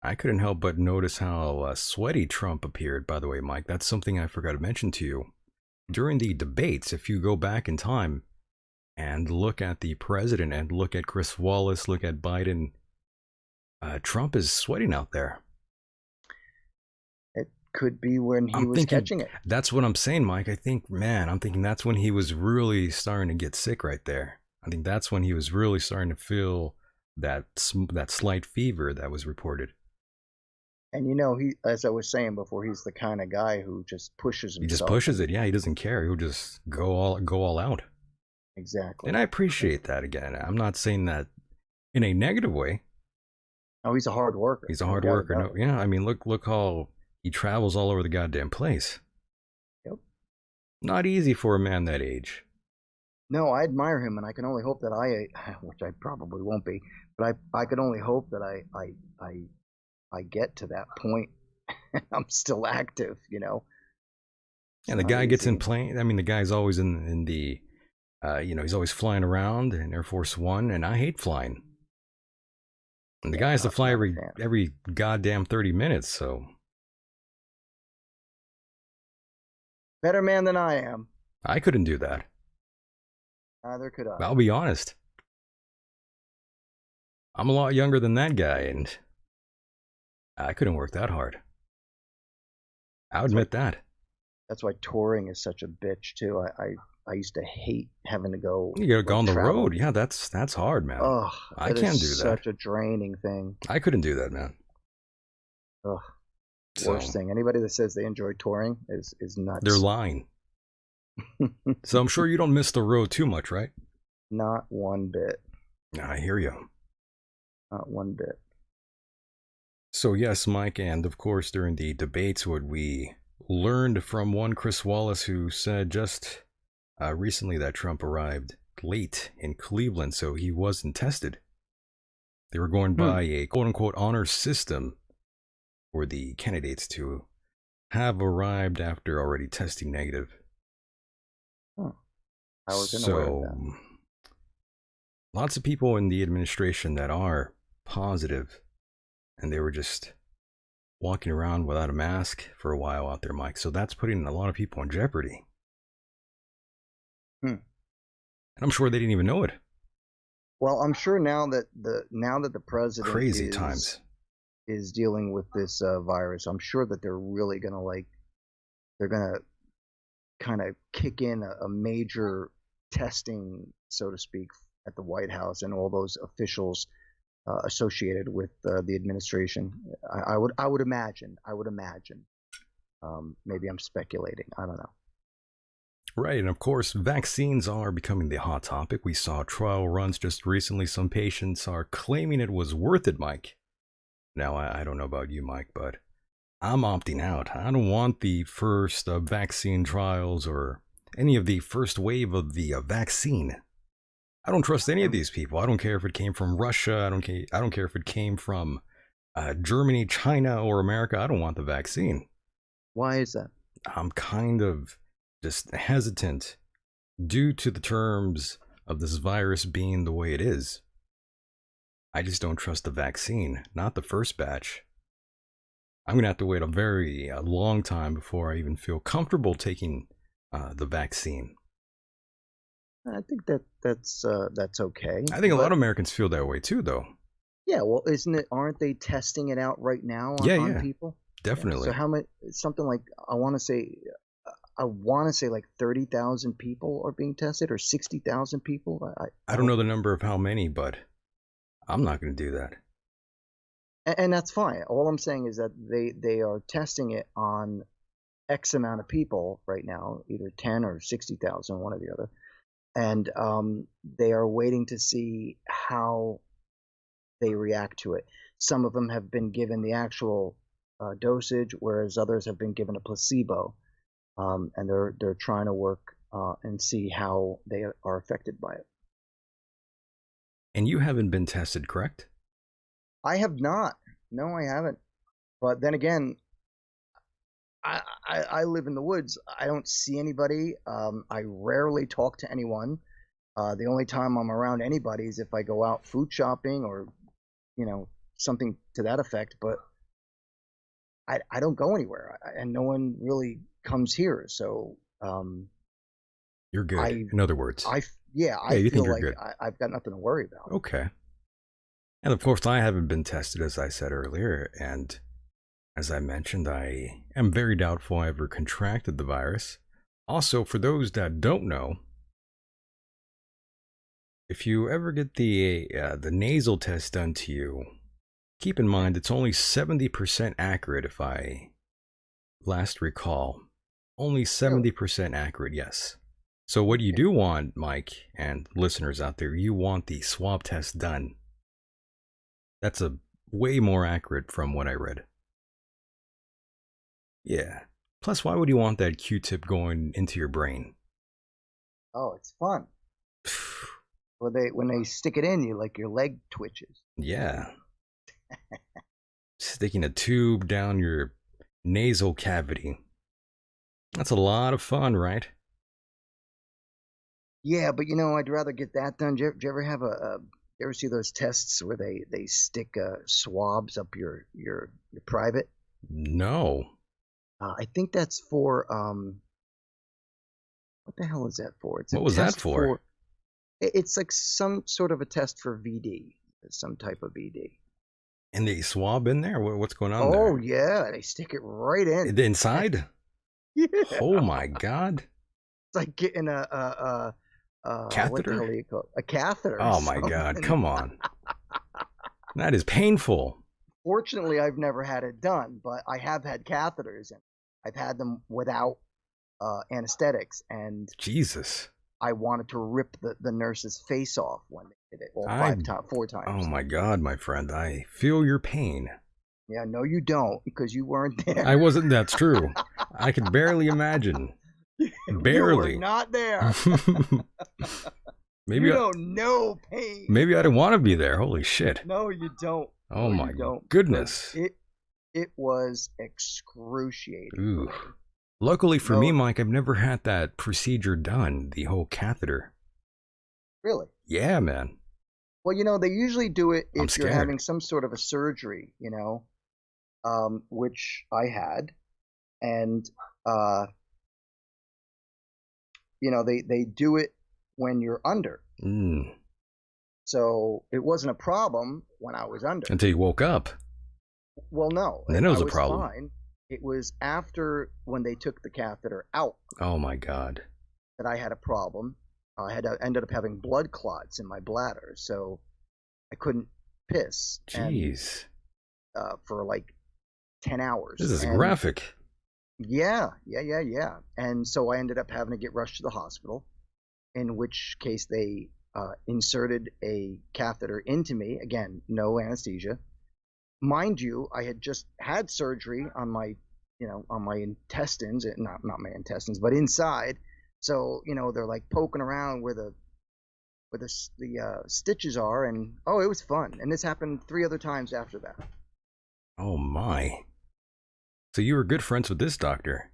I couldn't help but notice how sweaty Trump appeared, by the way, Mike. That's something I forgot to mention to you. During the debates, if you go back in time and look at the president and look at Chris Wallace, look at Biden, Trump is sweating out there. It could be when he was catching it. That's what I'm saying, Mike. I'm thinking that's when he was really starting to get sick right there. I think that's when he was really starting to feel that slight fever that was reported. And he, as I was saying before, he's the kind of guy who just pushes himself. He just pushes it. Yeah, he doesn't care. He'll just go all out. Exactly. And I appreciate that. Again, I'm not saying that in a negative way. Oh, he's a hard worker. He's a hard worker. No, yeah, I mean, look how he travels all over the goddamn place. Yep. Not easy for a man that age. No, I admire him, and I can only hope that which I probably won't be, but I can only hope that I get to that point. I'm still active, And the guy gets in plane. I mean, the guy's always in the, he's always flying around in Air Force One, and I hate flying. And the guy has to fly every goddamn 30 minutes, so. Better man than I am. I couldn't do that. Neither could I. I'll be honest. I'm a lot younger than that guy, and I couldn't work that hard. I'll admit that. That's why touring is such a bitch too. I used to hate having to go. You gotta go on the road. Yeah, that's hard, man. Oh, I can't do that. Such a draining thing. I couldn't do that, man. Ugh. Worst So thing. Anybody that says they enjoy touring is nuts. they're lying. So I'm sure you don't miss the road too much, right? Not one bit. I hear you. Not one bit. So yes, Mike, and of course during the debates, what we learned from one Chris Wallace, who said just recently that Trump arrived late in Cleveland, so he wasn't tested. They were going by a quote-unquote honor system for the candidates to have arrived after already testing negative. I wasn't aware of that. Lots of people in the administration that are positive, and they were just walking around without a mask for a while out there, Mike. So that's putting a lot of people in jeopardy. And I'm sure they didn't even know it. Well, I'm sure now that the president Crazy times is dealing with this virus, I'm sure that they're really gonna kind of kick in a major testing, so to speak, at the White House and all those officials associated with the administration. I would imagine. Maybe I'm speculating. I don't know. Right, and of course, vaccines are becoming the hot topic. We saw trial runs just recently. Some patients are claiming it was worth it, Mike. Now, I don't know about you, Mike, but I'm opting out. I don't want the first vaccine trials or any of the first wave of the vaccine. I don't trust any of these people. I don't care if it came from Russia. I don't care if it came from Germany, China, or America. I don't want the vaccine. Why is that? I'm kind of just hesitant due to the terms of this virus being the way it is. I just don't trust the vaccine, not the first batch. I'm going to have to wait a very long time before I even feel comfortable taking the vaccine. I think that's okay. I think a lot of Americans feel that way too, though. Yeah, well, aren't they testing it out right now on people? Definitely. Yeah, so how much? Something like I want to say like 30,000 people are being tested, or 60,000 people. I don't know the number of how many, but I'm not going to do that. And that's fine. All I'm saying is that they are testing it on X amount of people right now, either 10 or 60,000, one or the other. And they are waiting to see how they react to it. Some of them have been given the actual dosage, whereas others have been given a placebo. And they're trying to work and see how they are affected by it. And you haven't been tested, correct? I have not. No, I haven't. But then again, I live in the woods. I don't see anybody. I rarely talk to anyone. The only time I'm around anybody is if I go out food shopping or, something to that effect. But I don't go anywhere, and no one really comes here. So you're good. In other words, I you feel think you're like good. I've got nothing to worry about. Okay. And of course, I haven't been tested, as I said earlier, and as I mentioned, I am very doubtful I ever contracted the virus. Also, for those that don't know, if you ever get the nasal test done to you, keep in mind it's only 70% accurate, if I last recall. Only 70% accurate, yes. So what you do want, Mike, and listeners out there, you want the swab test done. That's a way more accurate from what I read. Yeah. Plus, why would you want that Q-tip going into your brain? Oh, it's fun. When they stick it in you, like your leg twitches. Yeah. Sticking a tube down your nasal cavity. That's a lot of fun, right? Yeah, but I'd rather get that done. Do you ever have you ever see those tests where they stick swabs up your private? No. I think that's for what the hell is that for? What was that for? It's like some sort of a test for VD, some type of VD. And they swab in there? What's going on there? Oh yeah, they stick it right in. Inside? Yeah. Oh my God. It's like getting a catheter? What the hell do you call it? A catheter. Oh my God, come on. That is painful. Fortunately, I've never had it done, but I have had catheters, and I've had them without anesthetics, and Jesus. I wanted to rip the nurse's face off when they did it, all four times. Oh my God, my friend, I feel your pain. Yeah, no, you don't, because you weren't there. I wasn't. That's true. I can barely imagine. Barely. You were not there. Maybe you don't know pain. Maybe I didn't want to be there. Holy shit. No, you don't. Oh no, my you don't. goodness. It was excruciating. Ooh. Luckily for me, Mike, I've never had that procedure done, the whole catheter. Really? Yeah, man. Well, they usually do it if you're having some sort of a surgery, which I had. And, they do it when you're under. Mm. So it wasn't a problem when I was under. Until you woke up. Well, no. And then it was a problem. Fine. It was after when they took the catheter out. Oh my God. That I had a problem. I ended up having blood clots in my bladder, so I couldn't piss. Jeez. For like 10 hours. This is graphic. Yeah. And so I ended up having to get rushed to the hospital, in which case they inserted a catheter into me. Again, no anesthesia. Mind you, I had just had surgery on my, on my intestines, not my intestines, but inside. So, they're like poking around where the stitches are, and it was fun. And this happened 3 other times after that. Oh my. So you were good friends with this doctor.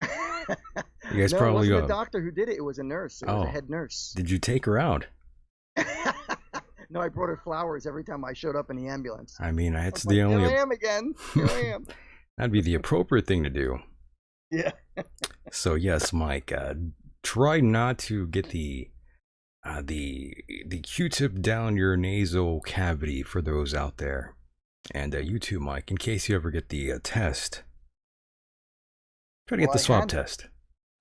You guys probably it wasn't a doctor who did it. It was a nurse. It was a head nurse. Did you take her out? No, I brought her flowers every time I showed up in the ambulance. I mean, it's the only... Here I am again. Here I am. That'd be the appropriate thing to do. Yeah. So yes, Mike, try not to get the Q-tip down your nasal cavity for those out there. And you too, Mike, in case you ever get the test. Try to get the swab test.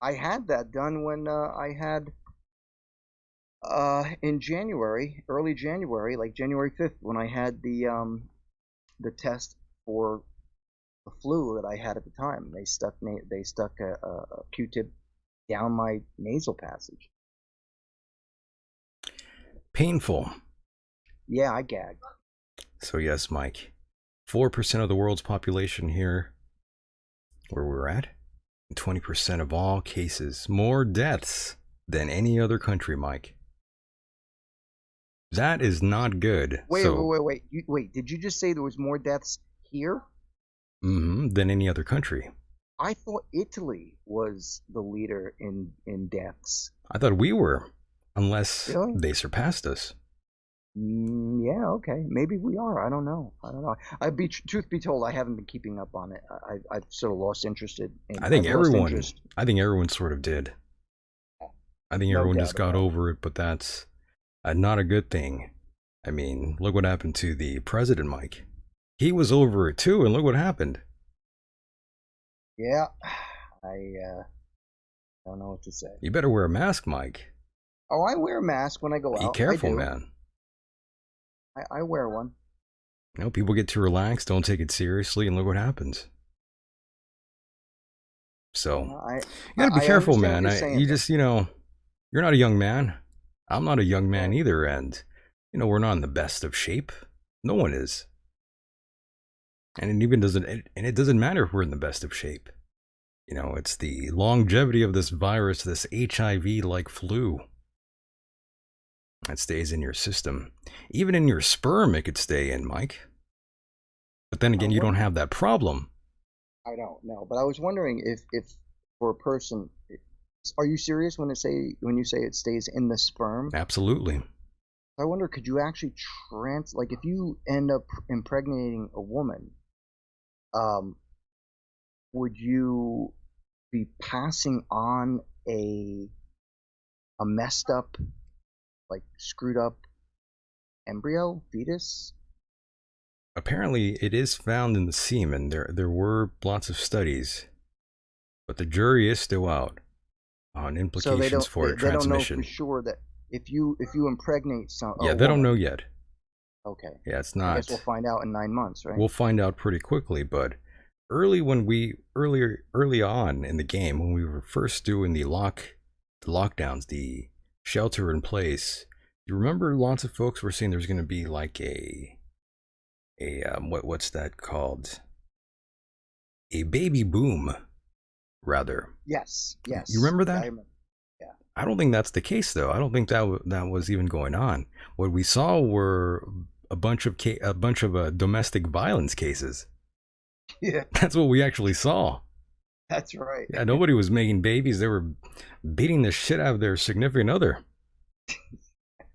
I had that done when I had... in January, early January, like January 5th, when I had the test for the flu that I had at the time. They stuck a Q-tip down my nasal passage. Painful. Yeah, I gagged. So yes, Mike, 4% of the world's population here, where we're at, 20% of all cases, more deaths than any other country, Mike. That is not good. Wait. Did you just say there was more deaths here? Than any other country. I thought Italy was the leader in deaths. I thought we were, unless they surpassed us. Yeah, okay. Maybe we are. I don't know. Truth be told, I haven't been keeping up on it. I've sort of lost interest in. I think everyone sort of did. I think everyone just got over it, but that's not a good thing. I mean, look what happened to the president, Mike. He was over it too, and look what happened. Yeah, I don't know what to say. You better wear a mask, Mike. Oh, I wear a mask when I go out. Be careful, man. I wear one. People get too relaxed, don't take it seriously, and look what happens. So, you gotta be careful, man. You just, you're not a young man. I'm not a young man either, and, we're not in the best of shape. No one is. And it doesn't matter if we're in the best of shape. It's the longevity of this virus, this HIV-like flu. It stays in your system. Even in your sperm, it could stay in, Mike. But then again, you don't have that problem. I don't know, but I was wondering if for a person, are you serious when you say it stays in the sperm? Absolutely. I wonder, could you actually if you end up impregnating a woman, would you be passing on a messed up, like screwed up embryo, fetus? Apparently, it is found in the semen. There were lots of studies, but the jury is still out on implications for transmission. They don't know for sure that if you impregnate some. Yeah, they don't know yet. Okay. Yeah, it's I guess not. we'll find out in 9 months, right? We'll find out pretty quickly, but early on in the game, when we were first doing the lockdowns, the shelter in place, you remember lots of folks were saying there's going to be like what's that called? A baby boom, rather. Yes. You remember that? Yeah, I remember. Yeah. I don't think that's the case, though. I don't think that was even going on. What we saw were a bunch of domestic violence cases. Yeah, That's what we actually saw. that's right. Yeah, nobody was making babies. They were beating the shit out of their significant other.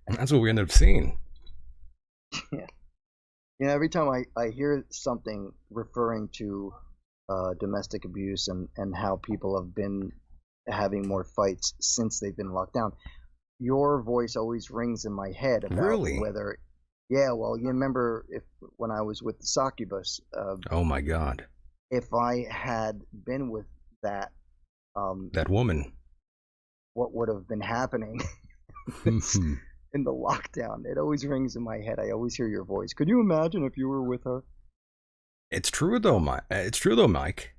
That's what we ended up seeing. Yeah. Every time I hear something referring to domestic abuse and how people have been having more fights since they've been locked down, your voice always rings in my head about Really? whether. Yeah, well, you remember when I was with the succubus, Oh my God. if I had been with that, That woman. what would have been happening in the lockdown? It always rings in my head. I always hear your voice. Could you imagine if you were with her? It's true though, Mike.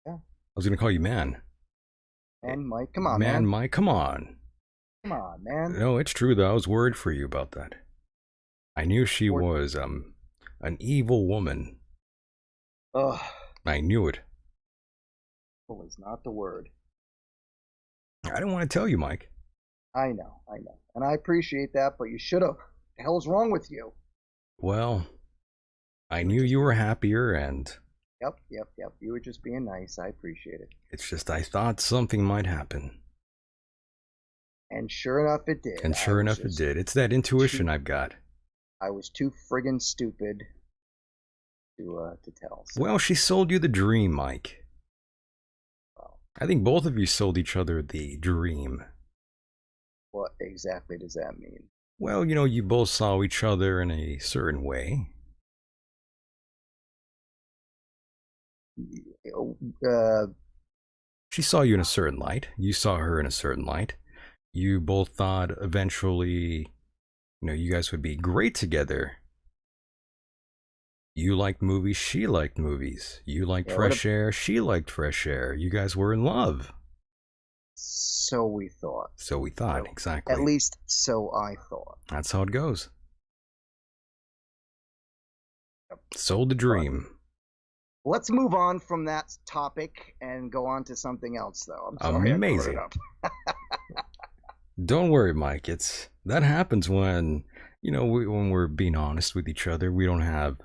Yeah. I was gonna call you man. And Mike, come on, man. Mike, come on. Come on, man. No, it's true though. I was worried for you about that. I knew she was an evil woman. Ugh. I knew it. Evil is not the word. I didn't want to tell you, Mike. I know. And I appreciate that, but you should have. The hell's wrong with you? Well, I knew you were happier, and Yep. You were just being nice. I appreciate it. it's just I thought something might happen. And sure enough, it did. And sure enough, it did. It's that intuition I've got. I was too friggin' stupid to tell. So. Well, she sold you the dream, Mike. Well, I think both of you sold each other the dream. what exactly does that mean? Well, you both saw each other in a certain way. She saw you in a certain light. You saw her in a certain light. You both thought eventually, you guys would be great together. You liked movies, she liked movies. You liked fresh air, she liked fresh air. You guys were in love. So we thought. Exactly. At least so I thought. That's how it goes. Sold the dream. Let's move on from that topic and go on to something else, though. I'm sorry. Amazing. Don't worry, Mike. That happens when when we're being honest with each other. We don't have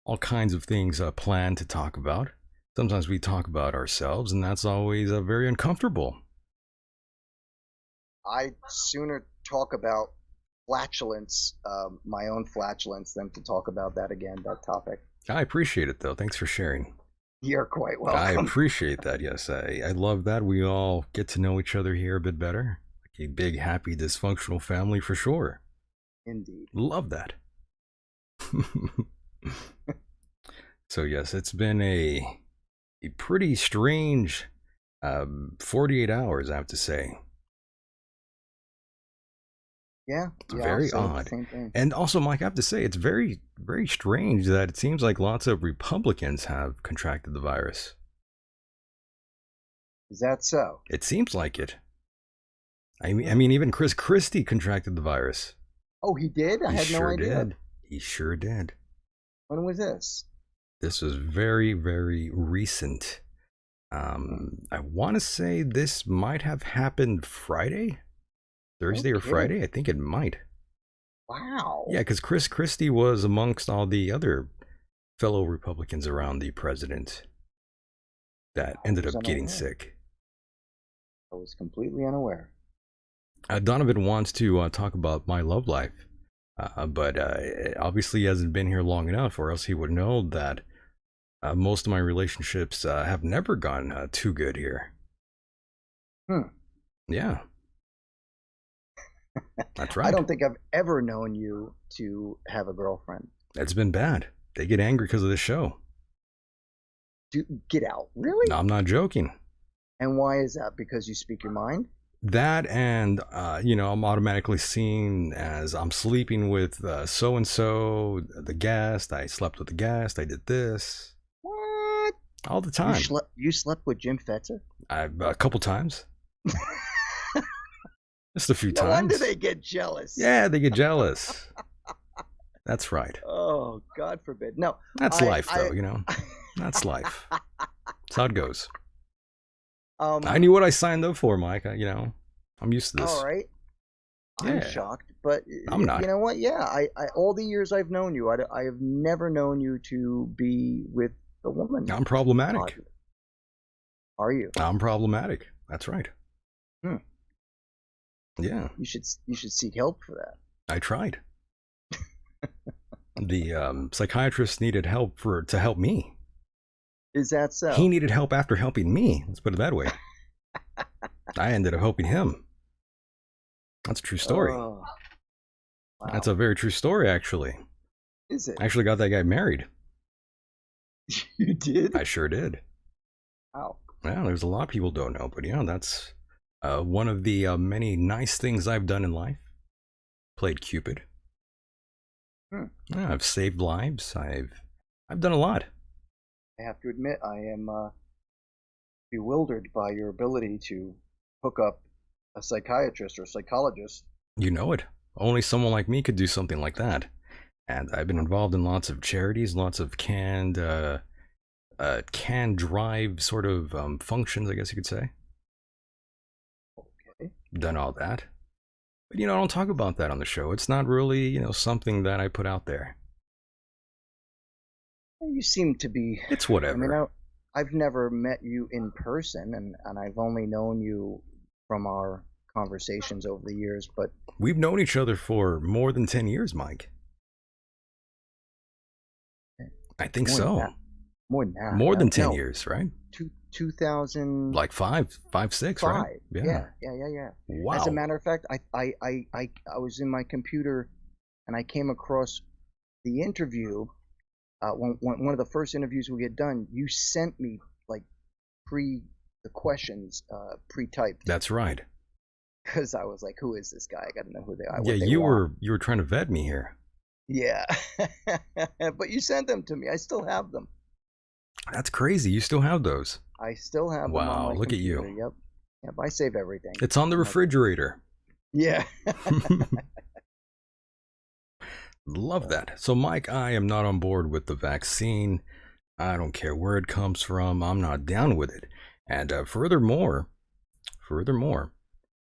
all kinds of things planned to talk about. Sometimes we talk about ourselves, and that's always very uncomfortable. I'd sooner talk about flatulence, my own flatulence, than to talk about that topic. I appreciate it, though. Thanks for sharing. You're quite welcome. I appreciate that, yes. I love that. We all get to know each other here a bit better. Like a big, happy, dysfunctional family for sure. Indeed. Love that. So, yes, it's been a pretty strange 48 hours, I have to say. Yeah, very odd. And also, Mike, I have to say, it's very, very strange that it seems like lots of Republicans have contracted the virus. Is that so? It seems like it. I mean, even Chris Christie contracted the virus. Oh, he did? I had no idea. He sure did. When was this? This was very, very recent. I want to say this might have happened Friday? Thursday or Friday? I think it might. Wow. Yeah, because Chris Christie was amongst all the other fellow Republicans around the president that ended up getting sick. I was completely unaware. Donovan wants to talk about my love life, but obviously he hasn't been here long enough, or else he would know that most of my relationships have never gone too good here. Yeah. That's right. I don't think I've ever known you to have a girlfriend. It's been bad. They get angry because of this show. Get out. Really? No, I'm not joking. And why is that? Because you speak your mind? That and, I'm automatically seen as I'm sleeping with so and so, the guest. I slept with the guest. I did this What? all the time. You slept with Jim Fetzer? A couple times. Just a few No times. wonder they get jealous. Yeah, they get jealous. That's right. Oh, God forbid. No. That's life, though. That's life. That's how it goes. I knew what I signed up for, Mike. I'm used to this. All right. Yeah. I'm shocked, but I'm not. You know what? Yeah, I all the years I've known you, I have never known you to be with a woman. I'm problematic. Are you? I'm problematic. That's right. Yeah. You should seek help for that. I tried. The psychiatrist needed help to help me. Is that so? He needed help after helping me. Let's put it that way. I ended up helping him. That's a true story. Oh, wow. That's a very true story, actually. Is it? I actually got that guy married. You did? I sure did. Wow. Yeah, there's a lot of people don't know, but that's one of the many nice things I've done in life. Played Cupid. Yeah, I've saved lives. I've done a lot. I have to admit, I am bewildered by your ability to hook up a psychiatrist or psychologist. You know it. Only someone like me could do something like that. And I've been involved in lots of charities, lots of canned drive sort of functions, I guess you could say. Okay. Done all that. But I don't talk about that on the show. It's not really, something that I put out there. You seem to be... It's whatever. I mean, I've never met you in person, and I've only known you from our conversations over the years, but... We've known each other for more than 10 years, Mike. I think so. More than that. More than 10 years, right? 2000... Like 5, 6, right? Yeah. Wow. As a matter of fact, I was in my computer, and I came across the interview... one of the first interviews we had done, you sent me the questions pre-typed. That's right. Because I was like, who is this guy? I got to know who they are. Yeah, you were trying to vet me here. Yeah, but you sent them to me. I still have them. That's crazy. You still have those. I still have them. Wow, on my look computer. at you. Yep. I save everything. It's on the refrigerator. Yeah. Love that. So, Mike, I am not on board with the vaccine. I don't care where it comes from. I'm not down with it. And furthermore,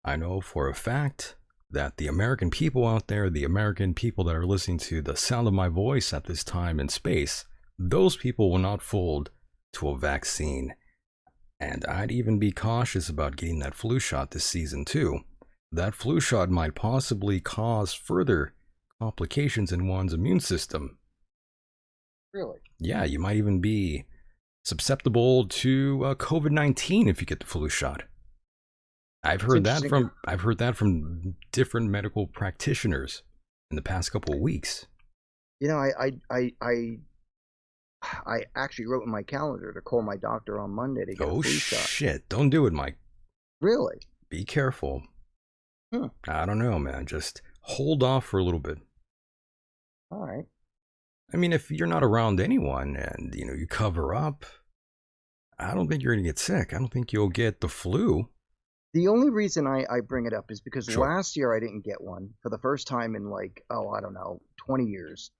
I know for a fact that the American people out there, the American people that are listening to the sound of my voice at this time in space, those people will not fold to a vaccine. And I'd even be cautious about getting that flu shot this season too. That flu shot might possibly cause further complications in one's immune system. Really? Yeah, you might even be susceptible to COVID-19 if you get the flu shot. I've heard that from different medical practitioners in the past couple of weeks. I actually wrote in my calendar to call my doctor on Monday to get a flu shot. Oh shit! Don't do it, Mike. Really? Be careful. I don't know, man. Just hold off for a little bit. All right. I mean, if you're not around anyone and you cover up, I don't think you're gonna get sick. I don't think you'll get the flu. The only reason I bring it up is because Sure. last year I didn't get one for the first time in 20 years.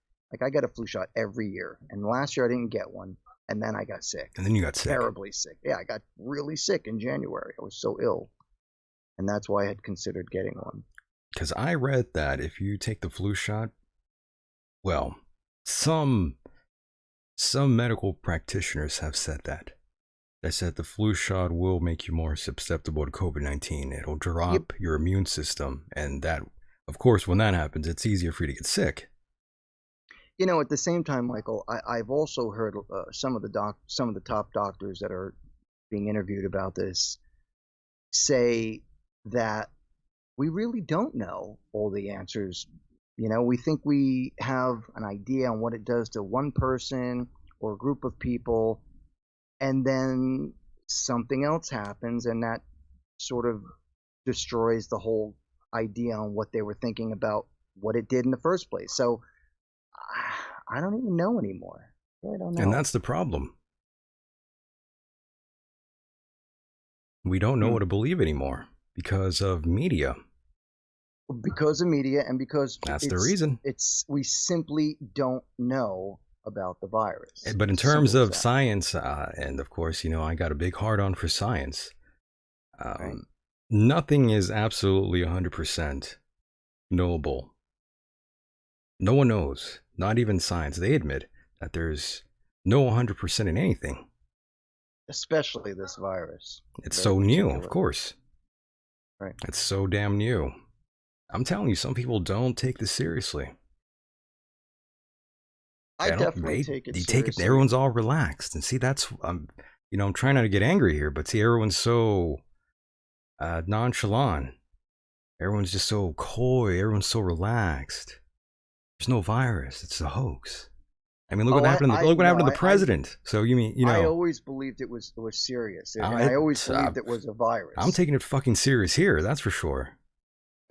I get a flu shot every year, and last year I didn't get one, and then I got sick. And then you got sick. Terribly sick. Yeah, I got really sick in January. I was so ill, and that's why I had considered getting one. Because I read that if you take the flu shot, well, some medical practitioners have said that. They said the flu shot will make you more susceptible to COVID-19. It'll drop your immune system, and that, of course, when that happens, it's easier for you to get sick. At the same time, Michael, I've also heard some of the top doctors that are being interviewed about this say that we really don't know all the answers. We think we have an idea on what it does to one person or a group of people, and then something else happens, and that sort of destroys the whole idea on what they were thinking about what it did in the first place. So I don't even know anymore. I really don't know. And that's the problem. We don't know what to believe anymore because of media. Because of media, and because that's the reason. We simply don't know about the virus. But in terms of science, and of course, you know, I got a big heart on for science. Right. Nothing is absolutely 100% knowable. No one knows, not even science. They admit that there's no 100% in anything. Especially this virus. It's so new, of course. Right. It's so damn new. I'm telling you, some people don't take this seriously. I definitely take it seriously. Everyone's all relaxed. And see, that's, I'm trying not to get angry here, but see, everyone's so nonchalant. Everyone's just so coy. Everyone's so relaxed. There's no virus. It's a hoax. I mean, look what happened. Look what happened to the president. So you mean, I always believed it was serious. I always believed it was a virus. I'm taking it fucking serious here. That's for sure.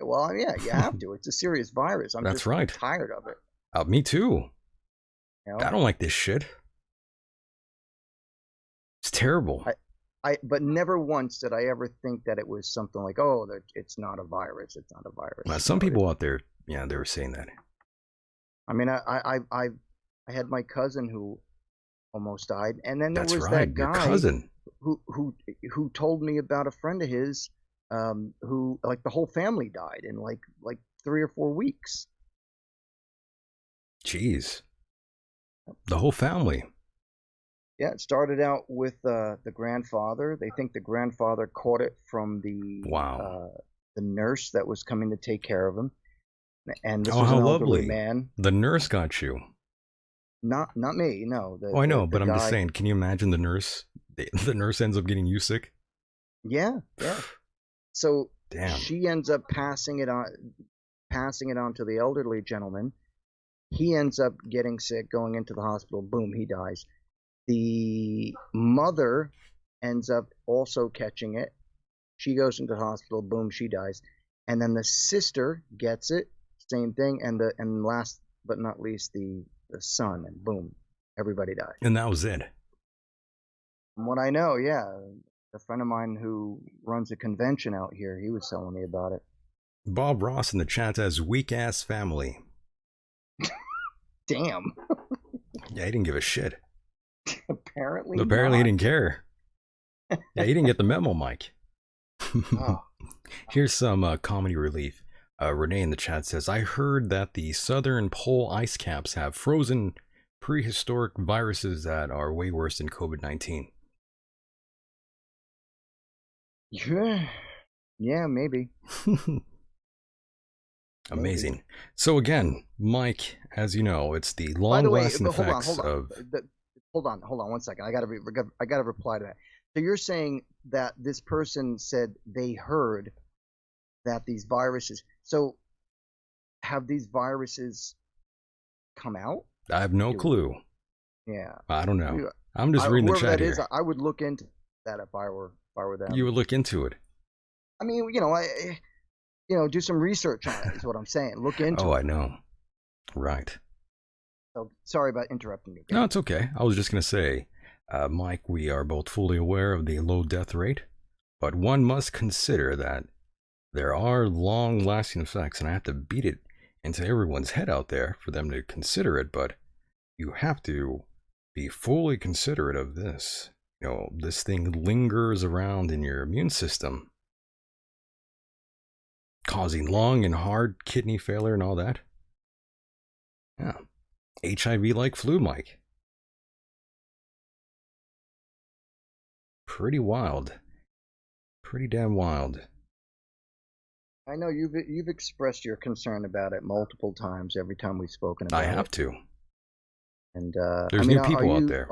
Well, yeah, you have to. It's a serious virus. I'm That's just right. tired of it. Me too. You know? I don't like this shit. It's terrible. But never once did I ever think that it was something like, oh, that it's not a virus. It's not a virus. Some people out there, yeah, they were saying that. I mean, I had my cousin who almost died, and then there was right. that guy Your cousin who told me about a friend of his who, like, the whole family died in like 3 or 4 weeks. Jeez. The whole family. Yeah, it started out with the grandfather. They think the grandfather caught it from the nurse that was coming to take care of him. And this was an elderly man. The nurse got you. Not me, no. I know, but I'm just saying, can you imagine the nurse? The nurse ends up getting you sick? Yeah. So damn. She ends up passing it on to the elderly gentleman. He ends up getting sick, going into the hospital. Boom, he dies. The mother ends up also catching it. She goes into the hospital. Boom, she dies. And then the sister gets it. Same thing. And last but not least, the son. And boom, everybody died. And that was it. From what I know, yeah. A friend of mine who runs a convention out here, he was telling me about it. Bob Ross in the chat says, weak ass family. Damn. Yeah, he didn't give a shit. Apparently he didn't care. Yeah, he didn't get the memo, Mike. Oh. Here's some comedy relief. Renee in the chat says, I heard that the southern pole ice caps have frozen prehistoric viruses that are way worse than COVID-19. Yeah, maybe. Amazing. Maybe. So again, Mike, as you know, it's the long-lasting effects of... Hold on 1 second. I gotta reply to that. So you're saying that this person said they heard that these viruses... So have these viruses come out? I have no clue. Yeah. I don't know. I'm just reading the chat here. I would look into that if I were them. You would look into it. I mean, do some research on it is what I'm saying. Look into it. Oh, I know. Right. So sorry about interrupting you. No, it's okay. I was just going to say, Mike, we are both fully aware of the low death rate, but one must consider that there are long-lasting effects, and I have to beat it into everyone's head out there for them to consider it, but you have to be fully considerate of this. This thing lingers around in your immune system, causing lung and heart, kidney failure and all that. Yeah. HIV-like flu, Mike. Pretty wild. Pretty damn wild. I know you've expressed your concern about it multiple times every time we've spoken about it. I have to. And there's new people out there.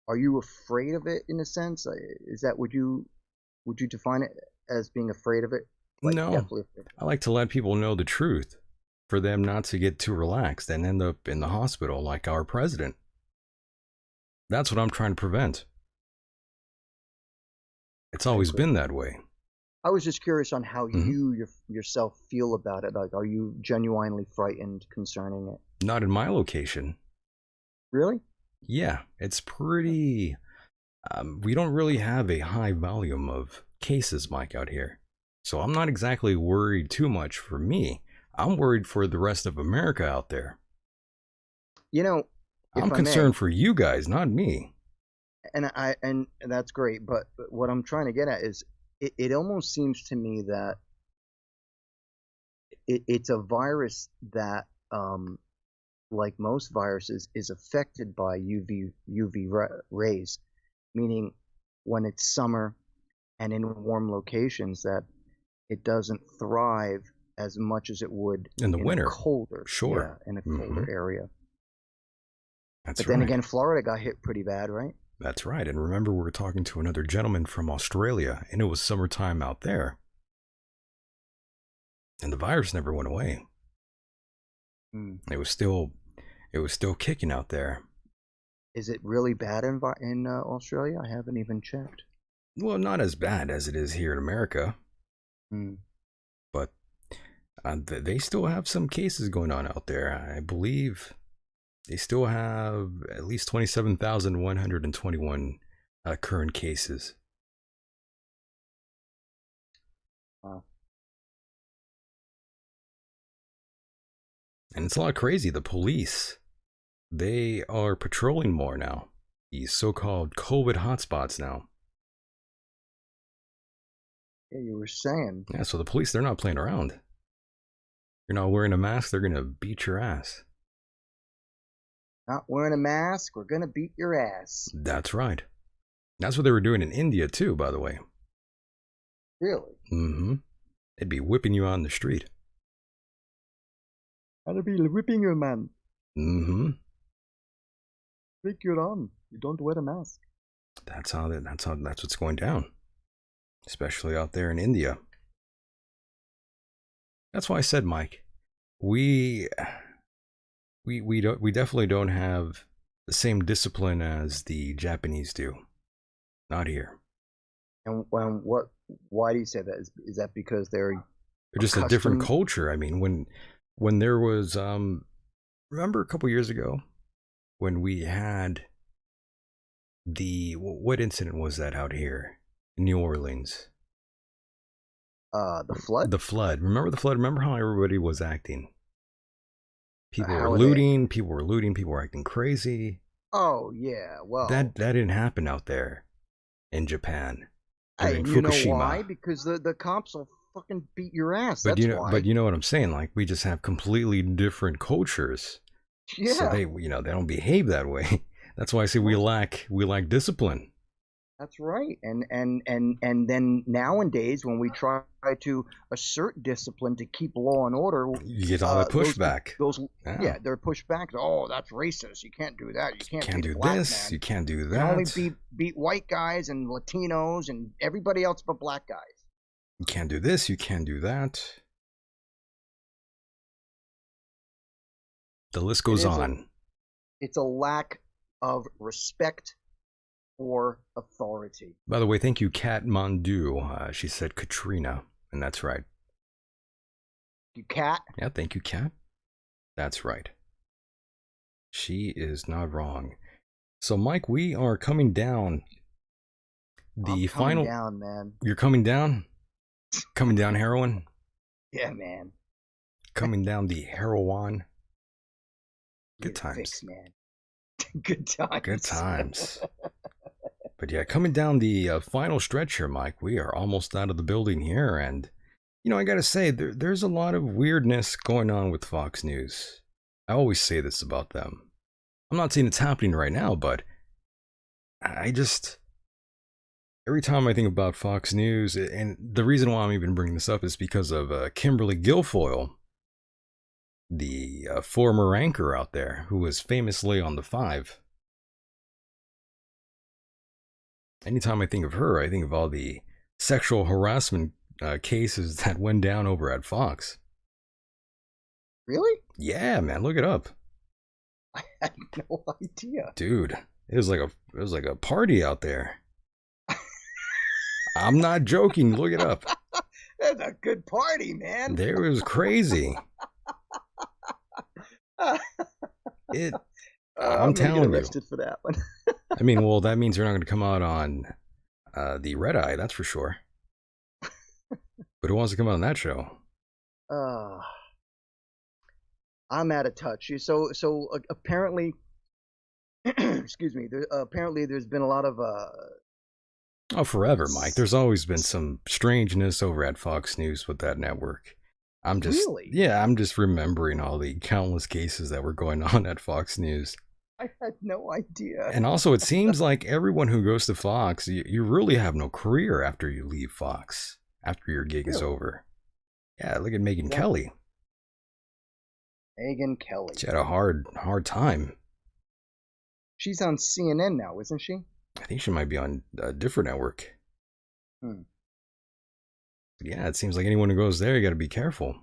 Are you afraid of it in a sense? Is that would you define it as being afraid of it? Like, no. I like to let people know the truth for them not to get too relaxed and end up in the hospital like our president. That's what I'm trying to prevent. It's always been that way. I was just curious on how Mhm. you yourself feel about it. Like, are you genuinely frightened concerning it? Not in my location. Really? Yeah, it's pretty. We don't really have a high volume of cases, Mike, out here. So I'm not exactly worried too much for me. I'm worried for the rest of America out there. You know, I'm if I may, concerned for you guys, not me. and that's great, but what I'm trying to get at is it almost seems to me that it's a virus that like most viruses is affected by UV rays, meaning when it's summer and in warm locations that it doesn't thrive as much as it would In the in a winter. colder, Sure. yeah, in a colder area. That's But right. then again, Florida got hit pretty bad, right? That's right. And remember, we were talking to another gentleman from Australia, and it was summertime out there. And the virus never went away. Mm. It was still kicking out there. Is it really bad in Australia? I haven't even checked. Well, not as bad as it is here in America, Mm. but they still have some cases going on out there. I believe they still have at least 27,121 current cases. Wow. And it's a lot crazy. The police, they are patrolling more now. These so-called COVID hotspots now. Yeah, you were saying. Yeah, so the police, they're not playing around. You're not wearing a mask, they're going to beat your ass. Not wearing a mask, we're gonna beat your ass. That's right. That's what they were doing in India too, by the way. Really? Mm-hmm. They'd be whipping you on the street. I'll be whipping you, man. Mm-hmm. Break your arm. You don't wear a mask. That's what's going down. Especially out there in India. That's why I said, Mike, we definitely don't have the same discipline as the Japanese do. Not here. And what? Why do you say that? Is that because they're Just a different accustomed- culture. I mean, when there was remember a couple years ago when we had what incident was that out here in New Orleans? the flood? The flood. Remember the flood? Remember how everybody was acting? People How were are they? looting. People were acting crazy. Oh yeah, well That didn't happen out there in Japan during you know Fukushima. why? Because the cops will fucking beat your ass. But That's why. but you know what I'm saying? Like, we just have completely different cultures. yeah. So they don't behave that way. That's why I say we lack discipline. That's right. And then nowadays when we try to assert discipline to keep law and order, You get all that those- pushback. Yeah, they're pushed back. Oh, that's racist. You can't do that. You can't beat do a black this. man. You can't do You that. can only beat white guys and Latinos and everybody else but black guys. You can't do this. You can't do that. The list goes is a- on. It's a lack of respect for authority. By the way, thank you, Kat Mondu. She said Katrina, and that's right. You cat. Yeah, thank you, Kat. That's right. She is not wrong. So, Mike, we are coming down. I'm The coming final. down, man. You're coming down. Coming down heroin. Yeah, man. Coming down the heroin. Good You're times. fixed, man. Good times. Good times. But yeah, coming down the final stretch here, Mike, we are almost out of the building here. And, I got to say, there's a lot of weirdness going on with Fox News. I always say this about them. I'm not saying it's happening right now, but I just, every time I think about Fox News, and the reason why I'm even bringing this up is because of Kimberly Guilfoyle, the former anchor out there who was famously on The Five. Anytime I think of her, I think of all the sexual harassment cases that went down over at Fox. Really? Yeah, man, look it up. I had no idea. Dude, it was like a party out there. I'm not joking, look it up. That's a good party, man. There was crazy. It. I'm I'm gonna get telling you. arrested for that one. I mean, well, that means they're not going to come out on the Red Eye, that's for sure. But who wants to come out on that show? I'm out of touch. So apparently, excuse me. Apparently, there's been a lot of Oh, forever, Mike. There's always been some strangeness over at Fox News with that network. Really? Yeah, I'm just remembering all the countless cases that were going on at Fox News. I had no idea. And also, it seems like everyone who goes to Fox, you really have no career after you leave Fox, after your gig is over. Yeah, look at Megyn Kelly. Megyn Kelly. She had a hard time. She's on CNN now, isn't she? I think she might be on a different network. Yeah, it seems like anyone who goes there, you got to be careful.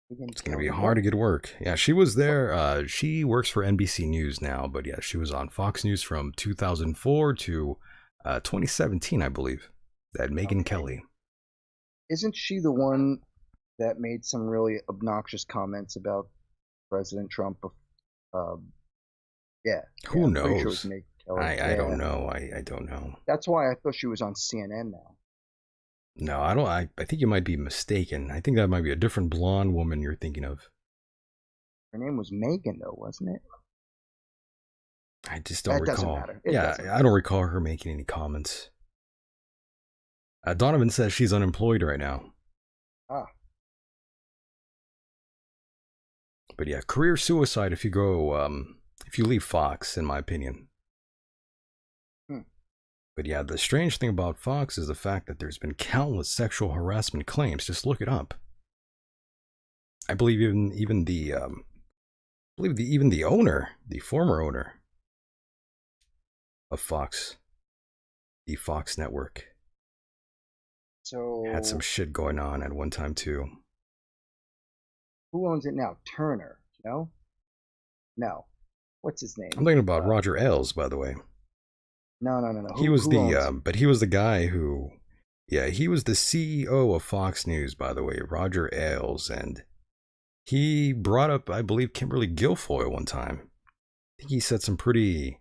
It's going to be hard to get work. Yeah, she was there. She works for NBC News now, but yeah, she was on Fox News from 2004 to 2017, I believe. That Megyn Kelly. Isn't she the one that made some really obnoxious comments about President Trump? Yeah. Who knows? Sure it was Megyn Kelly. I don't know. I don't know. That's why I thought she was on CNN now. No, I don't. I think you might be mistaken. I think that might be a different blonde woman you're thinking of. Her name was Megan, though, wasn't it? I just don't recall. Doesn't matter. I don't recall her making any comments. Donovan says she's unemployed right now. But yeah, career suicide if you go, if you leave Fox, in my opinion. But yeah, the strange thing about Fox is the fact that there's been countless sexual harassment claims. Just look it up. I believe even the owner, the former owner of Fox, the Fox network, had some shit going on at one time too. Who owns it now? Turner? No. What's his name? I'm thinking about Roger Ailes, by the way. No. He was the guy who, he was the CEO of Fox News, by the way, Roger Ailes, and he brought up, I believe, Kimberly Guilfoyle one time. I think he said some pretty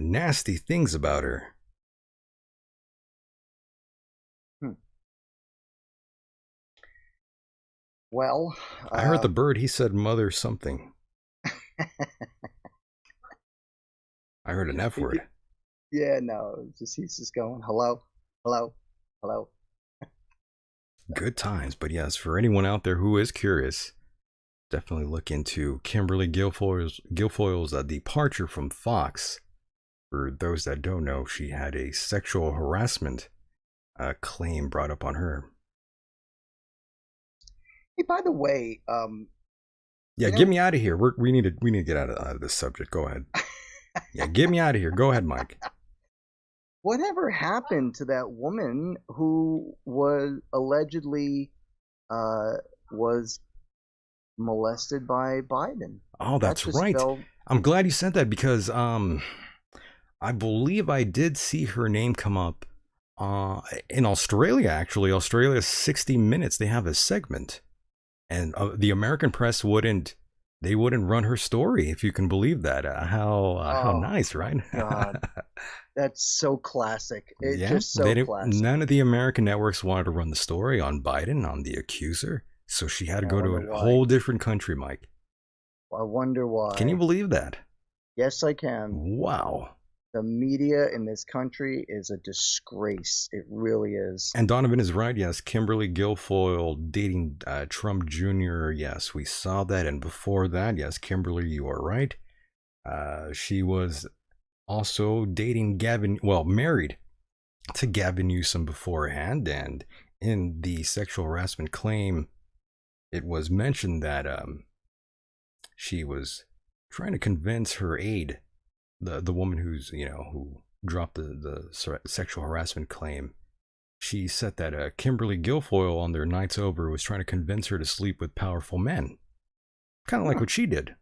nasty things about her. Well, I heard the bird. He said mother something. I heard an F word. Yeah, no, he's just going, hello. Good times, but yes, for anyone out there who is curious, definitely look into Kimberly Guilfoyle's departure from Fox. For those that don't know, she had a sexual harassment claim brought up on her. Hey, by the way, get me out of here. We need to get out of this subject. Go ahead. Yeah, get me out of here. Go ahead, Mike. Whatever happened to that woman who was allegedly was molested by Biden? Oh, that's right. I'm glad you said that because I believe I did see her name come up in Australia. Actually, Australia's 60 Minutes. They have a segment, and the American press wouldn't run her story, if you can believe that. How nice, right? God. That's so classic. It's just so classic. None of the American networks wanted to run the story on Biden, on the accuser, so she had to go to a whole different country, Mike. I wonder why. Can you believe that? Yes, I can. Wow. The media in this country is a disgrace. It really is. And Donovan is right. Yes, Kimberly Guilfoyle dating Trump Jr. Yes, we saw that. And before that, yes, Kimberly, you are right. She was also dating married to Gavin Newsom beforehand. And in the sexual harassment claim, it was mentioned that she was trying to convince her aide, the woman who dropped the sexual harassment claim. She said that Kimberly Guilfoyle on their nights over was trying to convince her to sleep with powerful men. Kind of like what she did.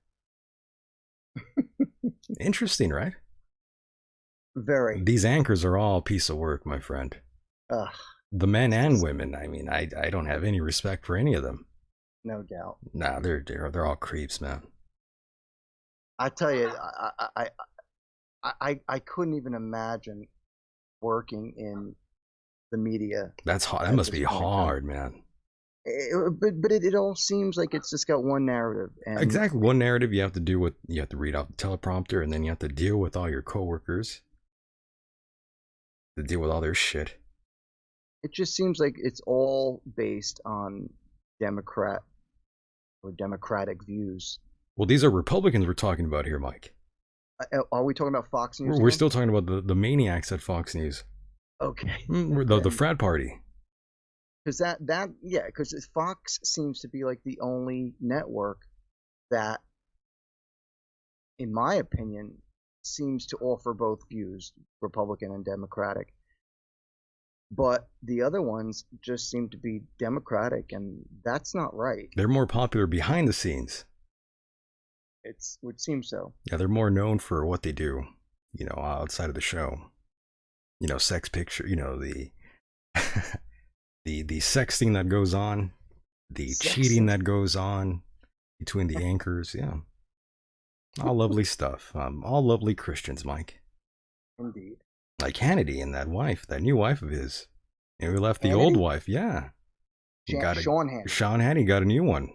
Interesting, right? Very. These anchors are all a piece of work, my friend. Ugh, The men and women. I mean, I don't have any respect for any of them. No doubt. Nah, they're all creeps, man. I tell you, I couldn't even imagine working in the media. That's hard. That must be hard, man. But it all seems like it's just got one narrative. And exactly, one narrative. You have to read off the teleprompter, and then you have to deal with all your coworkers. To deal with all their shit. It just seems like it's all based on Democratic views. Well, these are Republicans we're talking about here, Mike. Are we talking about Fox News? We're still talking about the maniacs at Fox News. Okay. The frat party. Because because Fox seems to be like the only network that, in my opinion, seems to offer both views, Republican and Democratic. But the other ones just seem to be Democratic, and that's not right. They're more popular behind the scenes. It would seem so. Yeah, they're more known for what they do, outside of the show. Sex picture, the the sexting that goes on, the cheating that goes on between the anchors, yeah. All lovely stuff. All lovely Christians, Mike. Indeed. Like Hannity and that new wife of his. He left the old wife, yeah. Sean Hannity. Sean Hannity got a new one.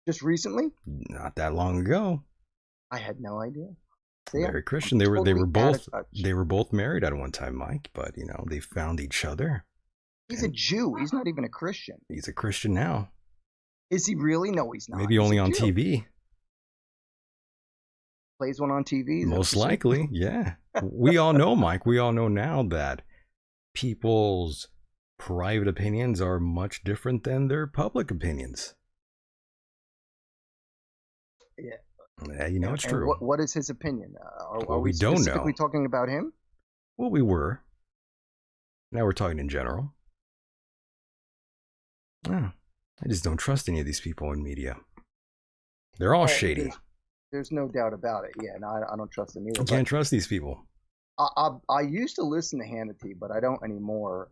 Just recently? Not that long ago. I had no idea. Very Christian. They were both married at one time, Mike, but they found each other. He's a Jew. He's not even a Christian. He's a Christian now. Is he really? No, he's not. Maybe only on TV. Plays one on TV? Most likely, yeah. We all know, Mike. We all know now that people's private opinions are much different than their public opinions. Yeah. Yeah, it's true. What is his opinion? Are we don't know. Specifically talking about him? Well, we were. Now we're talking in general. I just don't trust any of these people in media. They're all shady. There's no doubt about it. Yeah, no, I don't trust them either. You can't trust these people. I used to listen to Hannity, but I don't anymore.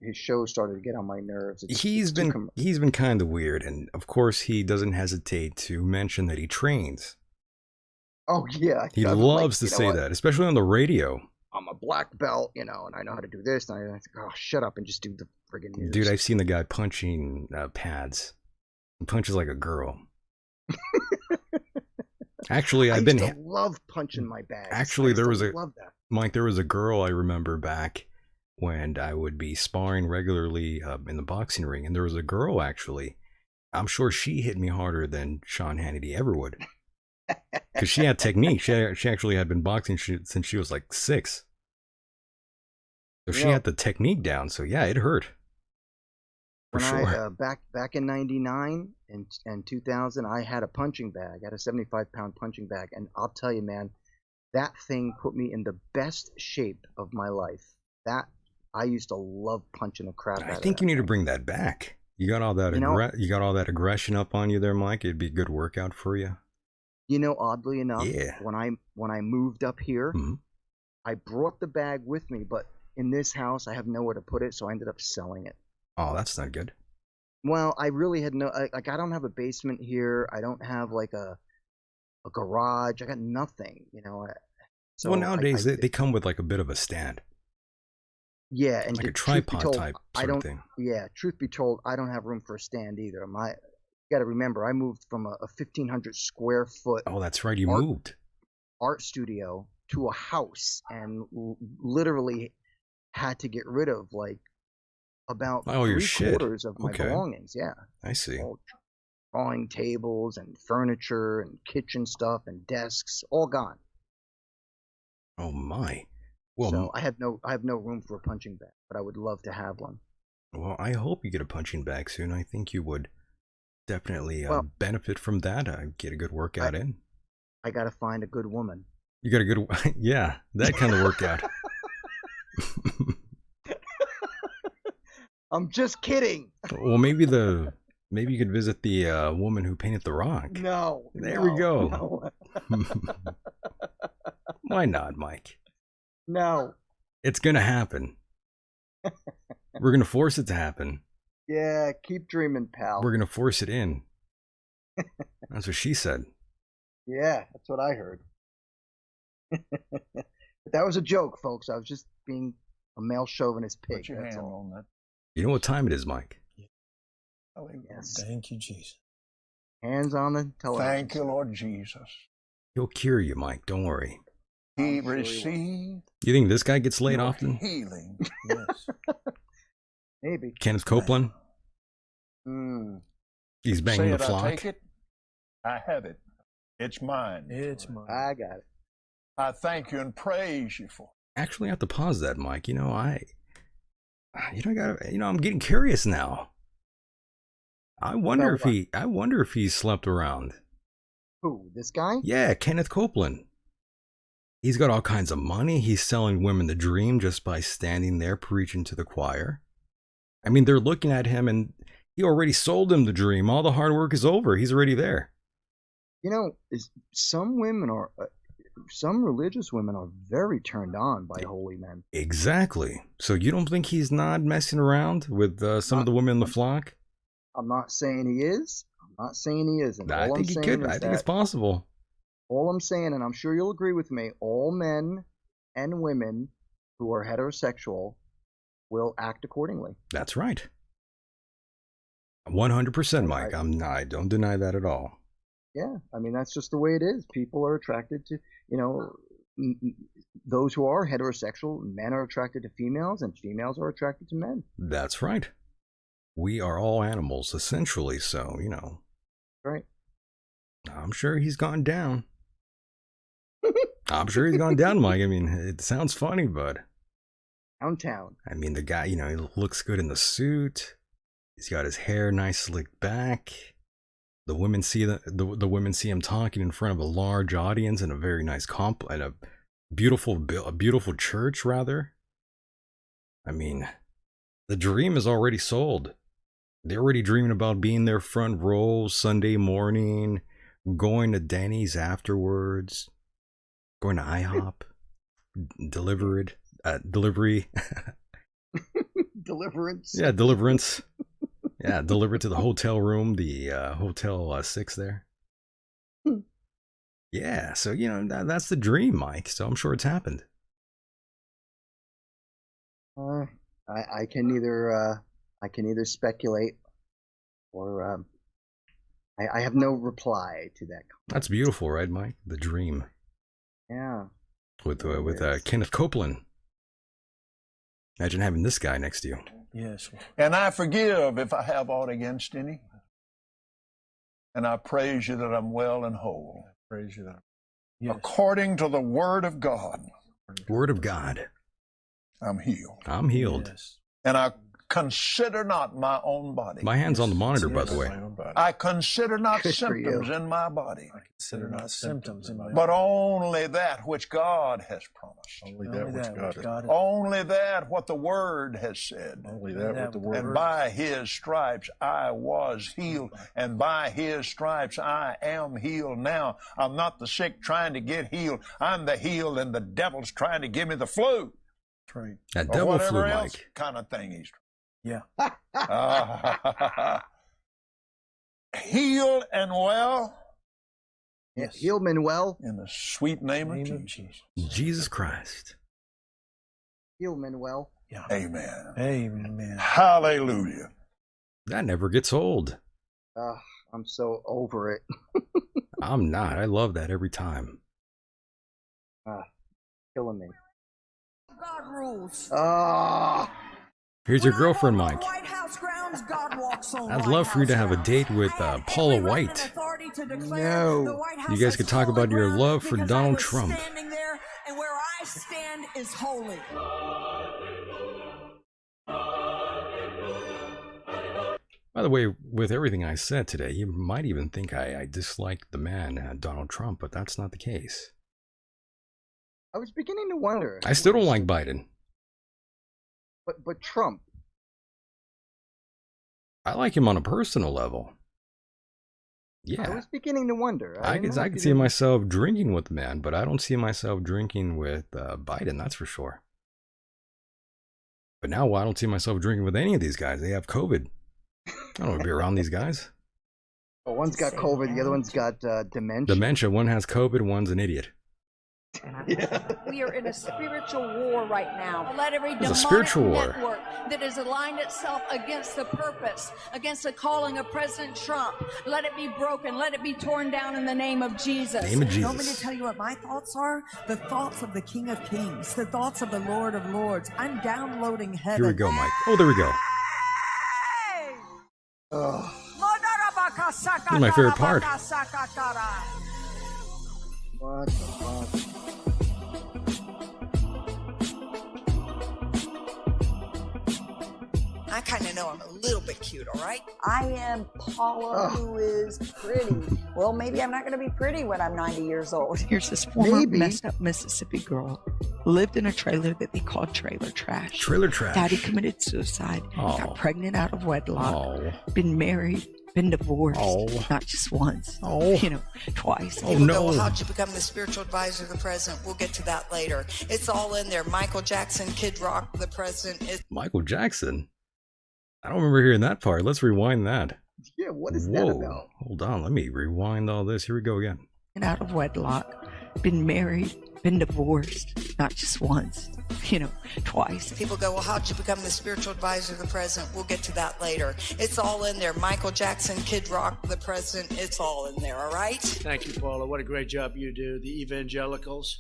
His show started to get on my nerves. He's been kind of weird, and of course he doesn't hesitate to mention that he trains. Oh yeah, he loves to say that, especially on the radio. I'm a black belt, and I know how to do this. And I think, oh, shut up and just do the friggin' news. Dude, I've seen the guy punching pads. He punches like a girl. Actually, I love punching my bags. Actually, there was a girl I remember back when I would be sparring regularly in the boxing ring, and there was a girl actually. I'm sure she hit me harder than Sean Hannity ever would, because she had technique. She actually had been boxing since she was like 6, so she had the technique down. So yeah, it hurt. When back in '99 and 2000, I had a punching bag. I had a 75-pound punching bag, and I'll tell you, man, that thing put me in the best shape of my life. That I used to love punching the crap out of that. I think you need to bring that back. You got all that you got all that aggression up on you there, Mike. It'd be a good workout for you. Oddly enough, when I moved up here, I brought the bag with me, but in this house I have nowhere to put it, so I ended up selling it. Oh, that's not good. Well, I really had I don't have a basement here. I don't have like a garage. I got nothing, So well, nowadays they come with like a bit of a stand. Yeah, and like a tripod type sort of thing. Yeah, truth be told, I don't have room for a stand either. You got to remember, I moved from a 1,500 square foot. Oh, that's right, you moved. Art studio to a house, and literally had to get rid of like about 3/4 of my belongings. Yeah, I see. Drawing tables and furniture and kitchen stuff and desks, all gone. Oh my! Well, so I have no room for a punching bag, but I would love to have one. Well, I hope you get a punching bag soon. I think you would definitely benefit from that. Get a good workout in. I gotta find a good woman. You got a good, yeah, that kind of workout. I'm just kidding. Well, maybe you could visit the woman who painted the rock. No. There we go. No. Why not, Mike? No. It's gonna happen. We're going to force it to happen. Yeah, keep dreaming, pal. We're going to force it in. That's what she said. Yeah, that's what I heard. But that was a joke, folks. I was just being a male chauvinist pig. Put your That's hand all. on that. You know what time it is, Mike? Yes. Thank you, Jesus. Hands on the television. Thank you, Lord Jesus. He'll cure you, Mike. Don't worry. He I'm sure he will. received You think this guy gets laid your often? healing. Yes. Maybe. Kenneth Copeland? Mm. He's Say banging it, the I flock. take it. I have it. It's mine. It's mine. I got it. I thank you and praise you for it. Actually, I have to pause that, Mike. I'm getting curious now. I wonder if he slept around. Who? This guy? Yeah, Kenneth Copeland. He's got all kinds of money. He's selling women the dream just by standing there preaching to the choir. I mean, they're looking at him and he already sold them the dream. All the hard work is over. He's already there. You know, some religious women are very turned on by holy men. Exactly. So you don't think he's not messing around with some of the women in the flock? I'm not saying he is. I'm not saying he isn't. I think he could. I think it's possible. All I'm saying, and I'm sure you'll agree with me, all men and women who are heterosexual will act accordingly. That's right. 100%, Mike. I don't deny that at all. Yeah, I mean, that's just the way it is. People are attracted to, those who are heterosexual, men are attracted to females, and females are attracted to men. That's right. We are all animals, essentially, so, Right. I'm sure he's gone down. I'm sure he's gone down, Mike. I mean, it sounds funny, but... Downtown. I mean, the guy, he looks good in the suit. He's got his hair nice slicked back. The women see the women see him talking in front of a large audience in a very nice and a beautiful church, rather. I mean, the dream is already sold. They're already dreaming about being there front row Sunday morning, going to Denny's afterwards, going to IHOP, delivery. Deliverance. Yeah, deliverance. Yeah, delivered to the hotel room, the Hotel 6 there. Yeah, so, that's the dream, Mike. So I'm sure it's happened. I can either speculate or I have no reply to that. That's beautiful, right, Mike? The dream. Yeah. With Kenneth Copeland. Imagine having this guy next to you. Yes. And I forgive if I have aught against any. And I praise you that I'm well and whole. Praise you that. Yes. According to the word of God. Word of God. I'm healed. I'm healed. Yes. And I consider not my own body. My hand's on the monitor, by the way. I consider not Good for symptoms you. in my body. I consider not symptoms in my But only that which God has promised. only that which God has. Only that what the Word has said. Only that what the Word. And by His stripes I was healed, and by His stripes I am healed now. I'm not the sick trying to get healed. I'm the healed, and the devil's trying to give me the flu. That's right. That Or devil whatever flu, else Mike. kind of thing he's Yeah. healed and well Yes. Healman well. in the sweet name of Name of Jesus. Jesus. Jesus Christ. Healman well. Yeah. Amen. Amen. Hallelujah. That never gets old. I'm so over it. I'm not. I love that every time. Killing me. God rules. Here's your girlfriend, When I Mike. walk on White House grounds, God walks on I'd White love for you to House have a grounds. date with I have Paula every right and White. authority to declare No. the White House You guys as could talk holy about your ground love for because Donald I was Trump. standing there, and where I stand is holy. By the way, with everything I said today, you might even think I dislike the man, Donald Trump, but that's not the case. I was beginning to wonder. I still don't like Biden. But Trump. I like him on a personal level. I Yeah, was beginning to wonder. I didn't could know I if could you see didn't- myself drinking with the man, but I don't see myself drinking with Biden, that's for sure. But now I don't see myself drinking with any of these guys. They have COVID. I don't want to be around these guys. Well, one's got COVID, the other one's got dementia. Dementia. One has COVID, one's an idiot. We are in a spiritual war right now. Let every It's a demonic spiritual war. network that has aligned itself against the purpose, against the calling of President Trump, let it be broken. Let it be torn down in the name of Jesus. Name of You want me to Jesus. tell you what my thoughts are? The thoughts of the King of Kings, the thoughts of the Lord of Lords. I'm downloading heaven. Here we go, Mike. Oh, there we go. Hey! Ugh. This is my favorite part. What the fuck? I kind of know I'm a little bit cute, all right? I am Paula, who is pretty. Well, maybe I'm not going to be pretty when I'm 90 years old. Here's this former Maybe. messed up Mississippi girl lived in a trailer that they called trailer trash. Trailer trash. Daddy committed suicide, Oh. got pregnant out of wedlock, Oh. been married, been divorced, Oh. not just once, Oh. twice. Oh, People no. go, well, how'd you become the spiritual advisor of the president? We'll get to that later. It's all in there. Michael Jackson, Kid Rock, the president. It's Michael Jackson? I don't remember hearing that part. Let's rewind that. Yeah, what is that Whoa. about? Hold on. Let me rewind all this. Here we go again. Out of wedlock, been married, been divorced, not just once, twice. people go, well, how'd you become the spiritual advisor of the president? We'll get to that later. It's all in there. Michael Jackson, Kid Rock, the president. It's all in there, all right? Thank you, Paula. What a great job you do. The evangelicals.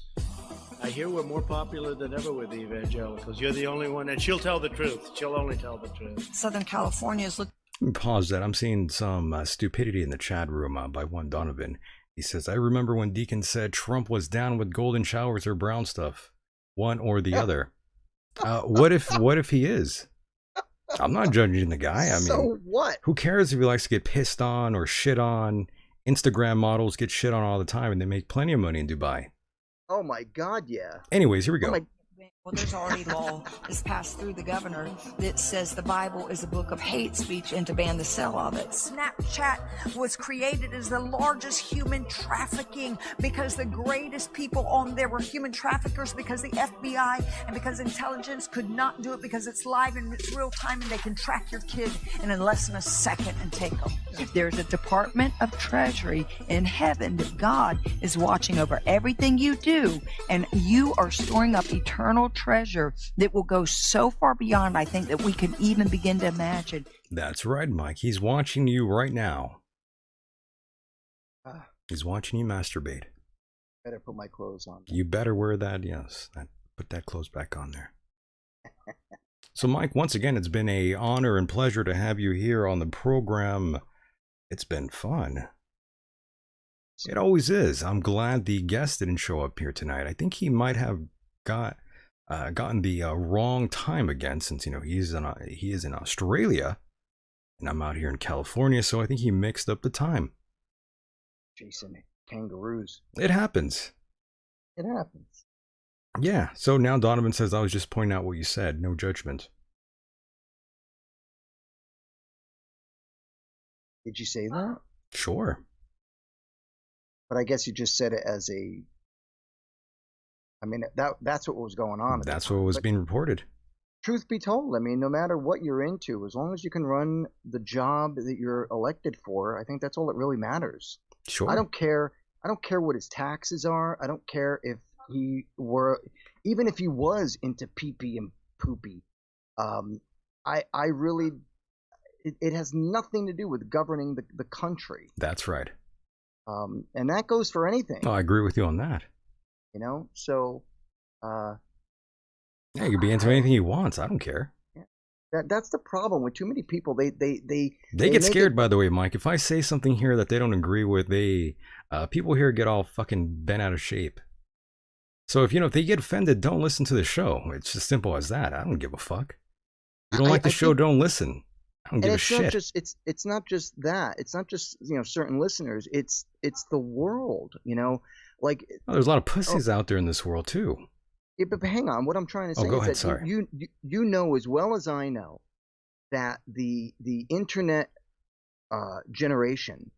I hear we're more popular than ever with the evangelicals. You're the only one, and she'll tell the truth. She'll only tell the truth. Southern California is looking Let me pause that. I'm seeing some stupidity in the chat room by one Donovan. He says, I remember when Deacon said Trump was down with golden showers or brown stuff. One or the other. What if he is? I'm not judging the guy. I mean, so what? who cares if he likes to get pissed on or shit on? Instagram models get shit on all the time and they make plenty of money in Dubai. Oh my God, yeah. Anyways, here we go. Oh my, Well, there's already law that's passed through the governor that says the Bible is a book of hate speech and to ban the sale of it. Snapchat was created as the largest human trafficking because the greatest people on there were human traffickers because the FBI and because intelligence could not do it because it's live and it's real time and they can track your kid in less than a second and take them. There's a Department of Treasury in heaven that God is watching over everything you do, and you are storing up eternal treasure that will go so far beyond, I think, that we can even begin to imagine. That's right, Mike. He's watching you right now. He's watching you masturbate. better put my clothes on. You better wear that, yes. Put that clothes back on there. So, Mike, once again, it's been an honor and pleasure to have you here on the program. It's been fun. It always is. I'm glad the guest didn't show up here tonight. I think he might have gotten the wrong time again, since he is in Australia, and I'm out here in California. So I think he mixed up the time. Chasing kangaroos. It happens. It happens. Yeah. So now Donovan says I was just pointing out what you said. No judgment. Did you say that? Sure. But I guess you just said it as a. I mean, that's what was going on. That's what was being reported. Truth be told, I mean, no matter what you're into, as long as you can run the job that you're elected for, I think that's all that really matters. Sure. I don't care what his taxes are. I don't care if even if he was into pee-pee and poopy. I really, it has nothing to do with governing the country. That's right. And that goes for anything. Oh, I agree with you on that. So. Yeah, he could be into anything he wants. I don't care. That's the problem with too many people. They get scared, by the way, Mike. If I say something here that they don't agree with, people here get all fucking bent out of shape. So if they get offended, don't listen to the show. It's as simple as that. I don't give a fuck. If you don't like the show, don't listen. I don't give a shit. It's not just that. It's not just certain listeners. It's the world. Like there's a lot of pussies out there in this world too. Yeah, but hang on. What I'm trying to say is that you know as well as I know that the internet generation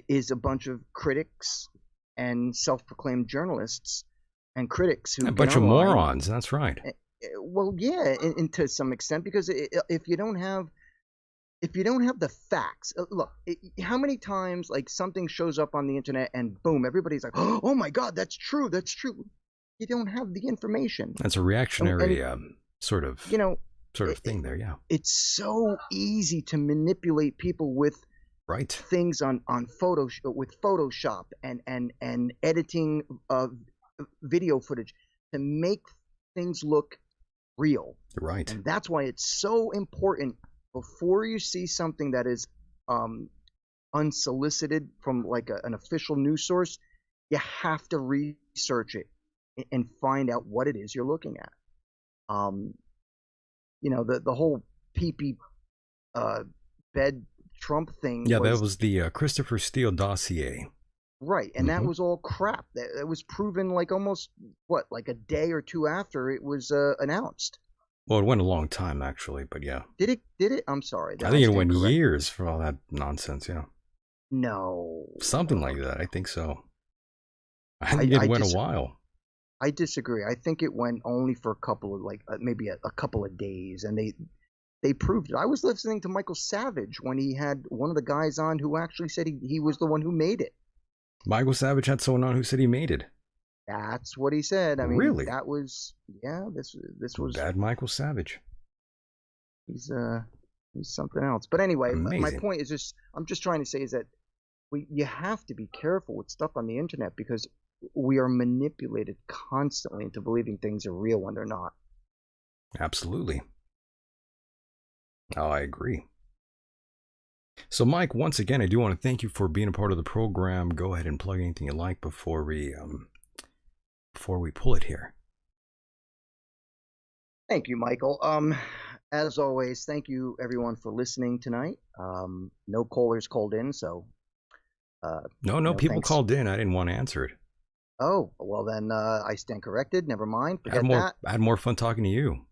is a bunch of critics and self-proclaimed journalists and critics who a bunch of morons. That's right. Well, yeah, to some extent, because if you don't have the facts, look, how many times like something shows up on the internet and boom, everybody's like, oh my God, that's true, that's true. You don't have the information. That's a reactionary sort of thing there, yeah. It's so easy to manipulate people with things on with Photoshop and editing video footage to make things look real. Right. And that's why it's so important, before you see something that is unsolicited from like an official news source, you have to research it and find out what it is you're looking at. The whole pee-pee bed Trump thing. Yeah, that was the Christopher Steele dossier. Right, and that was all crap. That was proven like almost, like a day or two after it was announced. Well, it went a long time, actually, but yeah. Did it? I'm sorry. I think it went years for all that nonsense, yeah. No. Something like that, I think so. I think it went a while. I disagree. I think it went only for a couple of, maybe a couple of days, and they proved it. I was listening to Michael Savage when he had one of the guys on who actually said he was the one who made it. Michael Savage had someone on who said he made it. That's what he said. I mean, really? That was, this was Bad Michael Savage. He's something else. But anyway, amazing. My point is I'm just trying to say is that you have to be careful with stuff on the internet, because we are manipulated constantly into believing things are real when they're not. Absolutely. Oh, I agree. So, Mike, once again, I do want to thank you for being a part of the program. Go ahead and plug anything you like before we pull it here. Thank you, Michael. As always, thank you everyone for listening tonight. No callers called in, so no people thanks. called in. I didn't want to answer it. Oh, well then I stand corrected. Never mind. Forget I had more fun talking to you.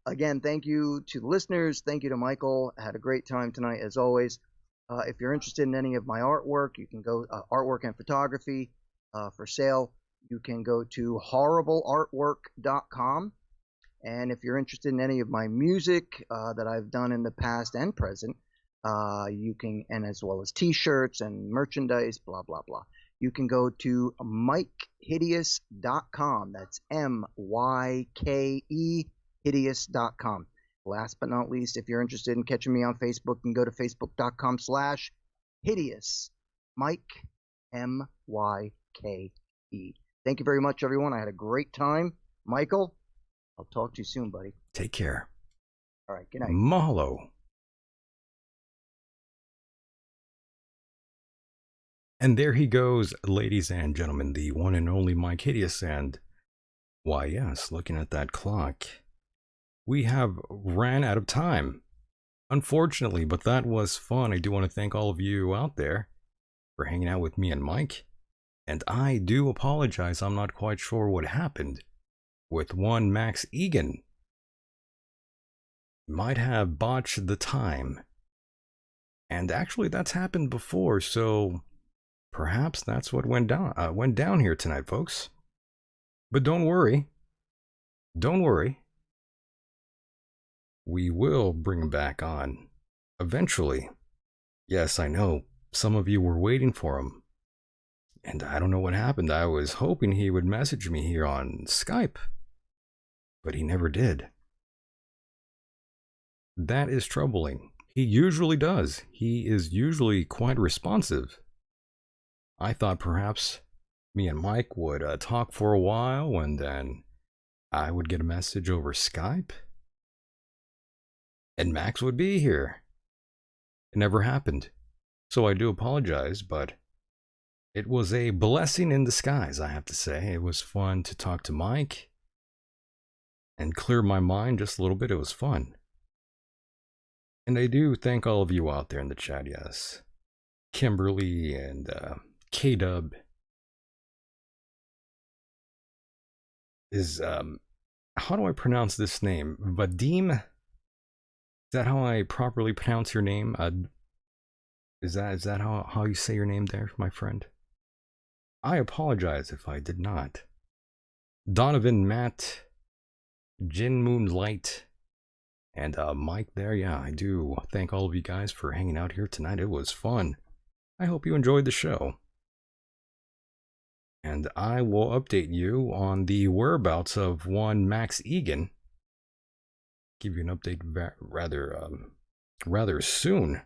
Again, thank you to the listeners. Thank you to Michael. I had a great time tonight, as always. If you're interested in any of my artwork, you can go artwork and photography for sale. You can go to horribleartwork.com. And if you're interested in any of my music that I've done in the past and present, you can, and as well as t-shirts and merchandise, blah, blah, blah. You can go to MikeHideous.com. That's MYKE hideous.com. Last but not least, if you're interested in catching me on Facebook, you can go to facebook.com/hideous. Mike, MYKE. Thank you very much, everyone. I had a great time. Michael, I'll talk to you soon, buddy. Take care. All right, good night. Mahalo. And there he goes, ladies and gentlemen, the one and only Mike Hideous. And why, yes, looking at that clock, we have ran out of time, unfortunately, but that was fun. I do want to thank all of you out there for hanging out with me and Mike. And I do apologize, I'm not quite sure what happened with one Max Egan. Might have botched the time. And actually, that's happened before, so perhaps that's what went down here tonight, folks. But don't worry. Don't worry. We will bring him back on eventually. Yes, I know some of you were waiting for him. And I don't know what happened. I was hoping he would message me here on Skype, but he never did. That is troubling. He usually does. He is usually quite responsive. I thought perhaps me and Mike would talk for a while, and then I would get a message over Skype, and Max would be here. It never happened. So I do apologize, but it was a blessing in disguise, I have to say. It was fun to talk to Mike and clear my mind just a little bit. It was fun. And I do thank all of you out there in the chat, yes. Kimberly and K-Dub is, how do I pronounce this name? Vadim? Is that how I properly pronounce your name? Is that how you say your name there, my friend? I apologize if I did not. Donovan, Matt, Jin Moonlight, and Mike there. Yeah, I do thank all of you guys for hanging out here tonight. It was fun. I hope you enjoyed the show. And I will update you on the whereabouts of one Max Egan. Give you an update rather soon.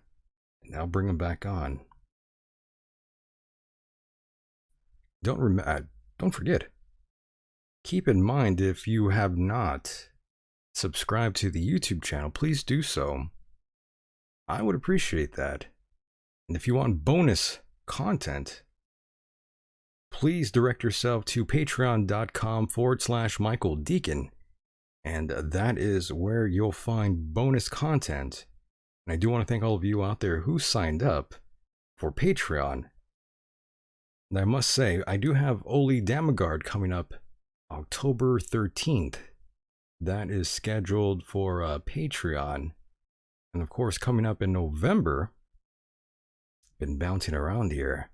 And I'll bring him back on. Don't forget. Keep in mind, if you have not subscribed to the YouTube channel, please do so. I would appreciate that. And if you want bonus content, please direct yourself to patreon.com/Michael Deacon. And that is where you'll find bonus content. And I do want to thank all of you out there who signed up for Patreon. And I must say, I do have Oli Damagard coming up October 13th. That is scheduled for Patreon. And of course, coming up in November, been bouncing around here.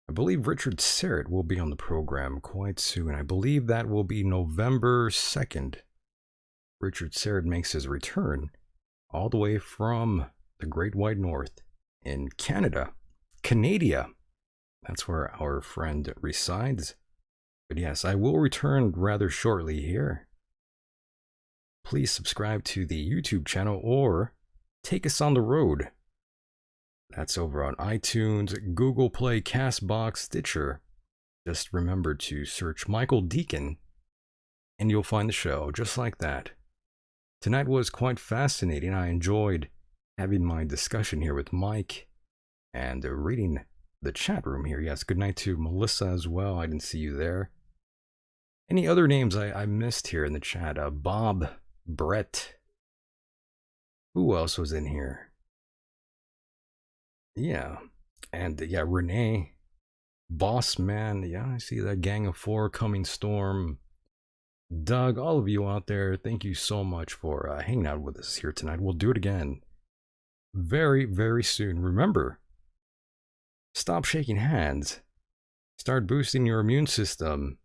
I believe Richard Serrett will be on the program quite soon. I believe that will be November 2nd. Richard Serrett makes his return all the way from the Great White North in Canada. That's where our friend resides. But yes, I will return rather shortly here. Please subscribe to the YouTube channel or take us on the road. That's over on iTunes, Google Play, Castbox, Stitcher. Just remember to search Michael Deacon and you'll find the show just like that. Tonight was quite fascinating. I enjoyed having my discussion here with Mike and reading the chat room here. Yes, good night to Melissa as well. I didn't see you there. Any other names I missed here in the chat? Bob, Brett. Who else was in here? Yeah, and yeah, Renee, Boss Man. Yeah, I see that Gang of Four, Coming Storm, Doug, all of you out there. Thank you so much for hanging out with us here tonight. We'll do it again very, very soon. Remember, stop shaking hands. Start boosting your immune system.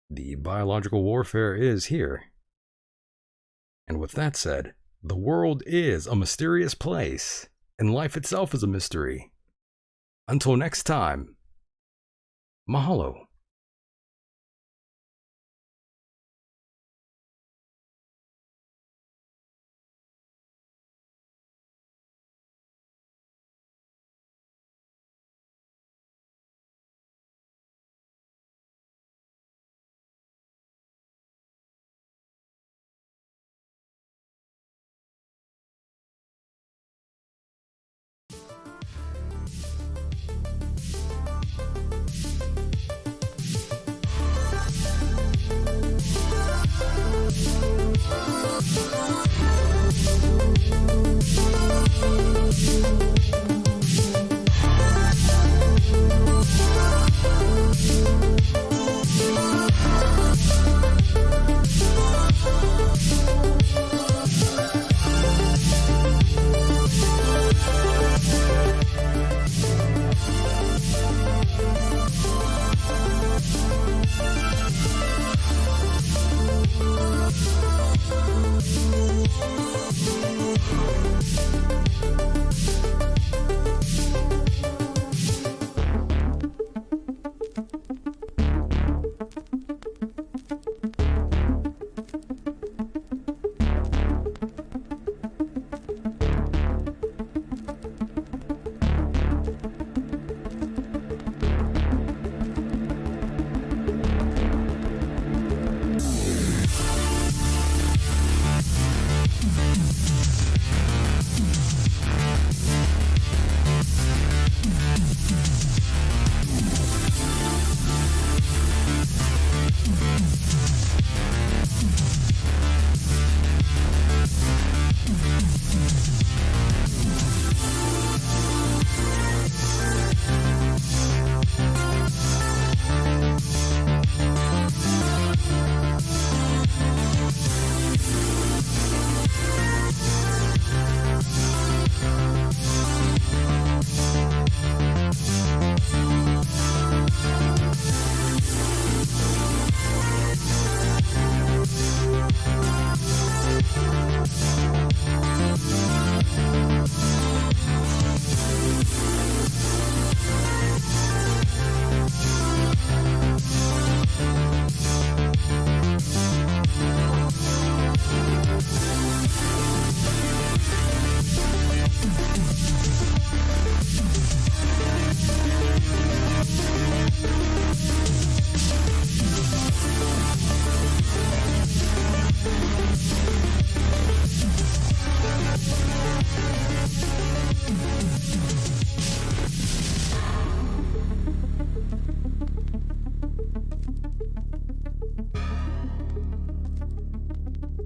The biological warfare is here. And with that said, the world is a mysterious place. And life itself is a mystery. Until next time, mahalo.